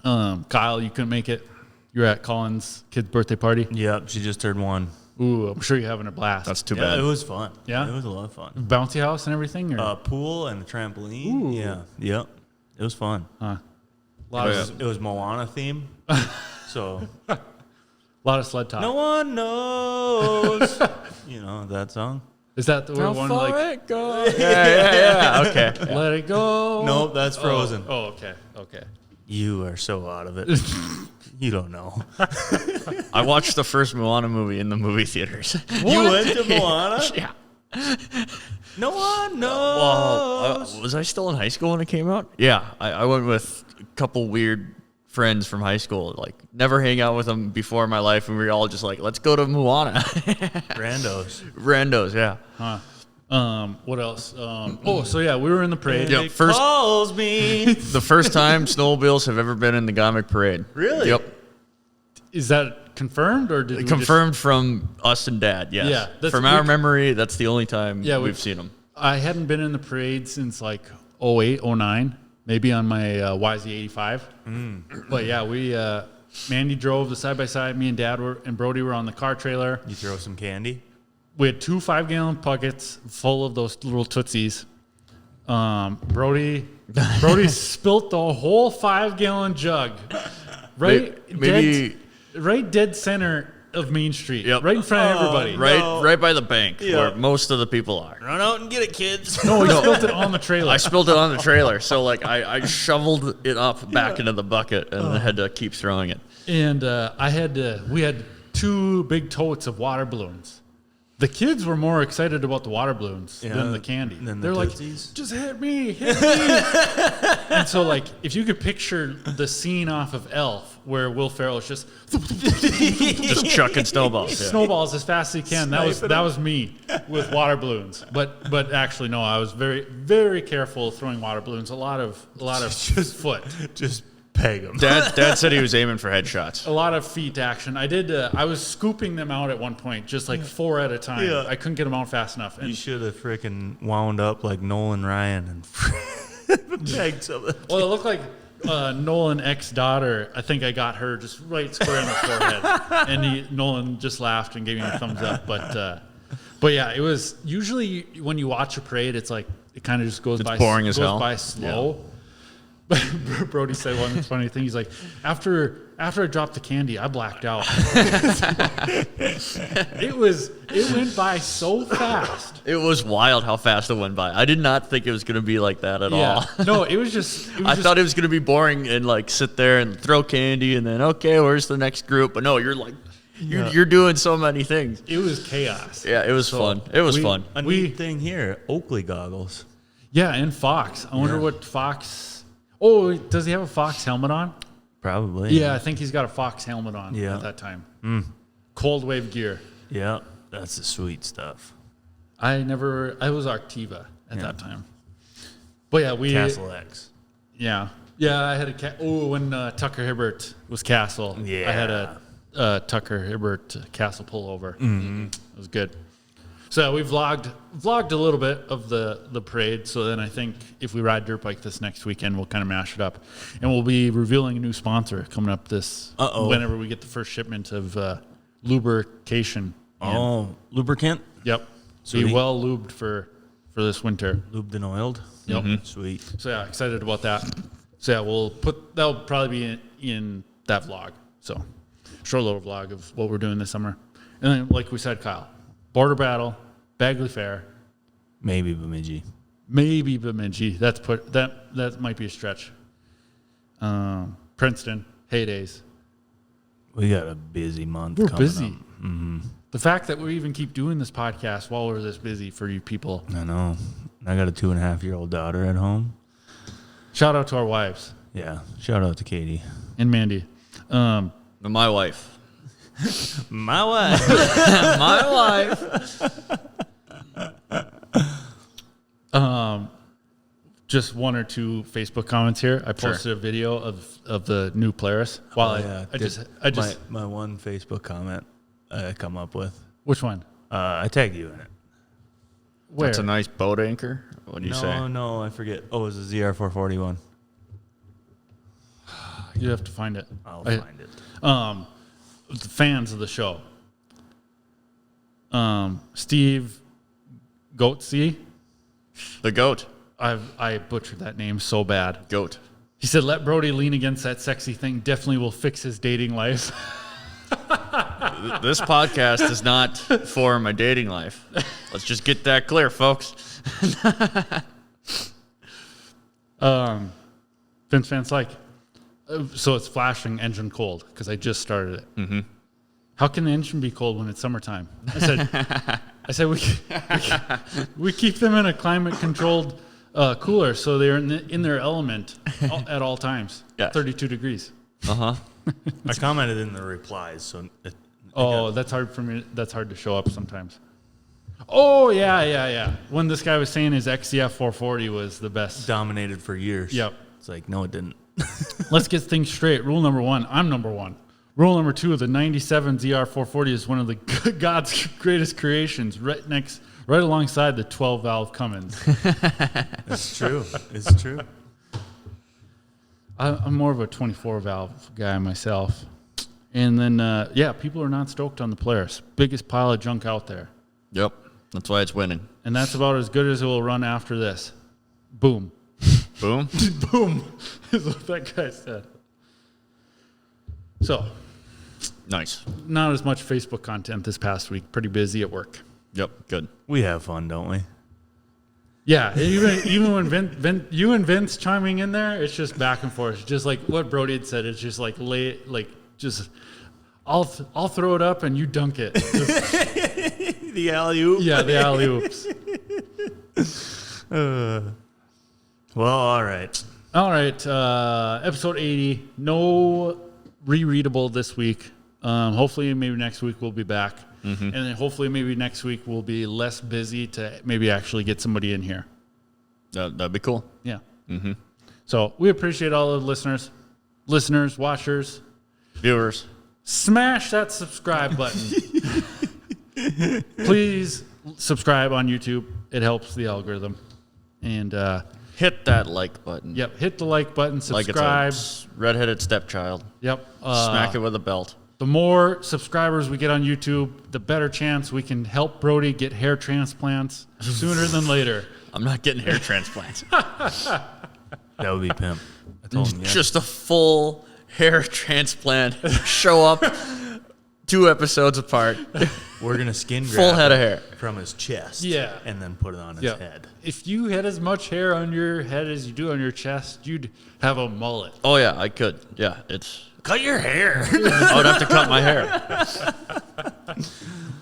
Kyle, you couldn't make it. You were at Colin's kid's birthday party. Yep, she just turned 1. Ooh, I'm sure you're having a blast. That's too Yeah, bad. it was fun. Yeah? It was a lot of fun. Bouncy house and everything? Or? Pool and the trampoline. Ooh. Yeah. Yep. It was fun. A It lot was Moana theme. So of sled talk. no one knows. That song. Is that the one like it go? Yeah. Okay. Let It Go? Nope, that's Frozen. Oh, okay. You are so out of it. You don't know. I watched the first Moana movie in the movie theaters. You went to Moana? Yeah. No one knows. Well, was I still in high school when it came out? Yeah, I went with a couple weird friends from high school. Like, never hang out with them before in my life, and we were all just like, let's go to Moana. Randos, yeah. What else? So yeah, we were in the parade. Yep, first calls me. the first time snowmobiles have ever been in the Gonvick Parade. Really? Yep. Is that confirmed or did we Confirmed from us and Dad, yes. Yeah, that's from our good. memory, that's the only time we've seen them. I hadn't been in the parade since like 08, 09, maybe on my YZ85. But yeah, we Mandy drove the side by side. Me and Dad and Brody were on the car trailer. You throw some candy? We had 2 5-gallon buckets full of those little Tootsies. Brody spilt the whole 5-gallon jug right dead center of Main Street. Yep. Right in front of everybody. Right by the bank where most of the people are. Run out and get it, kids. No, he spilt it on the trailer. I spilled it on the trailer, so like I shoveled it up back into the bucket and I had to keep throwing it. And we had 2 big totes of water balloons. The kids were more excited about the water balloons than the candy. They're like, just hit me. And so, like, if you could picture the scene off of Elf where Will Ferrell is just chucking snowballs. Yeah. snowballs as fast as he can. That was me with water balloons. But actually, no, I was very, very careful throwing water balloons. A lot of foot. Just peg them. Dad said he was aiming for headshots. A lot of feet action. I did. I was scooping them out at one point, just like 4 at a time. Yeah. I couldn't get them out fast enough. And You should have freaking wound up like Nolan Ryan and pegged something. well, it looked like Nolan ex-daughter. I think I got her just right square in the forehead, and Nolan just laughed and gave me a thumbs up. But yeah, it was usually when you watch a parade, it's like it kind of just goes by boring as hell. by slow. Yeah. But Brody said one funny thing. He's like, after I dropped the candy, I blacked out. It went by so fast. It was wild how fast it went by. I did not think it was going to be like that at all. No, it was just. I thought it was going to be boring and like sit there and throw candy and then, okay, where's the next group? But no, you're like, you're doing so many things. It was chaos. Yeah, it was fun. It was fun. A neat thing here, Oakley goggles. Yeah, and Fox. I wonder what Fox. Oh, does he have a Fox helmet on? Probably. Yeah, I think he's got a Fox helmet on at that time. Cold wave gear. Yeah, that's the sweet stuff. I was Arctiva at that time. But yeah, Castle X. Yeah. Yeah, I had when Tucker Hibbert was Castle. Yeah. I had a Tucker Hibbert Castle pullover. It was good. So we vlogged a little bit of the parade. So then I think if we ride dirt bike this next weekend, we'll kind of mash it up, and we'll be revealing a new sponsor coming up whenever we get the first shipment of lubrication. Oh, lubricant. Yep. So Sweet. be well lubed for this winter. Lubed and oiled. Yep. Sweet. So yeah, excited about that. So yeah, that'll probably be in that vlog. So short little vlog of what we're doing this summer, and then like we said, Kyle, Border Battle. Bagley Fair, Maybe Bemidji. That might be a stretch. Princeton, heydays. We got a busy month. We're coming busy. Up. Mm-hmm. The fact that we even keep doing this podcast while we're this busy for you people. I know. I got a 2.5-year-old daughter at home. Shout out to our wives Yeah. Shout out to Katie. and Mandy. My wife. My wife. My wife. Just one or two Facebook comments here. I posted a video of the new Polaris. While I just my one Facebook comment I come up with. which one? I tagged you in it. Where? That's a nice boat anchor. What do you say? No, I forget. Oh, it was a ZR441. You have to find it. I'll find it. The fans of the show. Steve Goatsy. The goat. I butchered that name so bad. Goat. He said, "Let Brody lean against that sexy thing. Definitely will fix his dating life." This podcast is not for my dating life. Let's just get that clear, folks. Vince Van's like, so it's flashing engine cold because I just started it. Mm-hmm. How can the engine be cold when it's summertime? I said we keep them in a climate controlled cooler so they're in their element at all times. Yeah. 32 degrees. Uh-huh. I commented in the replies, so That's hard for me. That's hard to show up sometimes. Oh yeah. When this guy was saying his XCF 440 was the best. dominated for years. Yep. It's like, no, it didn't. Let's get things straight. Rule number 1, I'm number 1. Rule number 2, the 97 ZR 440 is one of the God's greatest creations, right alongside the 12 valve Cummins. It's true. It's true. I'm more of a 24 valve guy myself. And then, people are not stoked on the Polaris. Biggest pile of junk out there. Yep. That's why it's winning. And that's about as good as it will run after this. Boom. Boom. Boom, is what that guy said. So, Nice. not as much Facebook content this past week. Pretty busy at work. Yep. Good. We have fun, don't we? Yeah, even when you and Vince chiming in there, it's just back and forth. Just like what Brody had said, it's just like I'll throw it up and you dunk it. The alley-oop. Yeah, the alley oops. Well, all right. All right, episode 80. No rereadable this week. Hopefully, maybe next week we'll be back. Mm-hmm. And then hopefully maybe next week we'll be less busy to maybe actually get somebody in here. That'd be cool. Yeah. Mm-hmm. So we appreciate all the listeners, watchers, Viewers. Smash that subscribe button. Please subscribe on YouTube. It helps the algorithm. And Hit that like button. yep, hit the like button, Like subscribe. it's a redheaded stepchild. Yep. Smack it with a belt. The more subscribers we get on YouTube, the better chance we can help Brody get hair transplants sooner than later. I'm not getting hair transplants. That would be pimp. I told him, yeah. Just a full hair transplant. Show up 2 episodes apart. We're going to skin grab Full head of hair. from his chest. Yeah. And then put it on his Yeah. head. If you had as much hair on your head as you do on your chest, you'd have a mullet. Oh, yeah, I could. Yeah, it's... Cut your hair. I would have to cut my hair.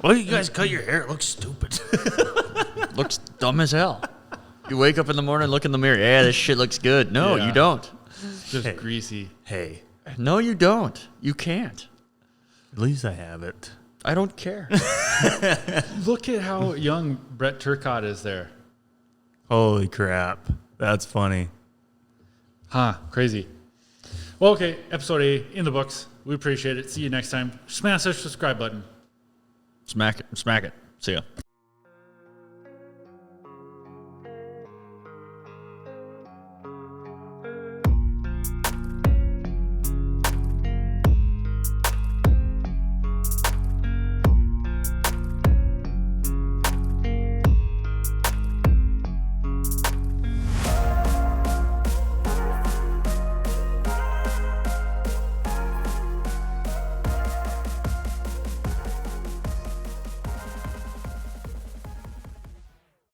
Why do you guys cut your hair? It looks stupid. Looks dumb as hell. You wake up in the morning, look in the mirror. Yeah, this shit looks good. No, Yeah. you don't. Just greasy. Hey, No, you don't. You can't. at least I have it. I don't care. Look at how young Brett Turcotte is there. Holy crap. That's funny. Huh, crazy. Well, okay, episode 8 in the books. We appreciate it. See you next time. Smash that subscribe button. Smack it. Smack it. See ya.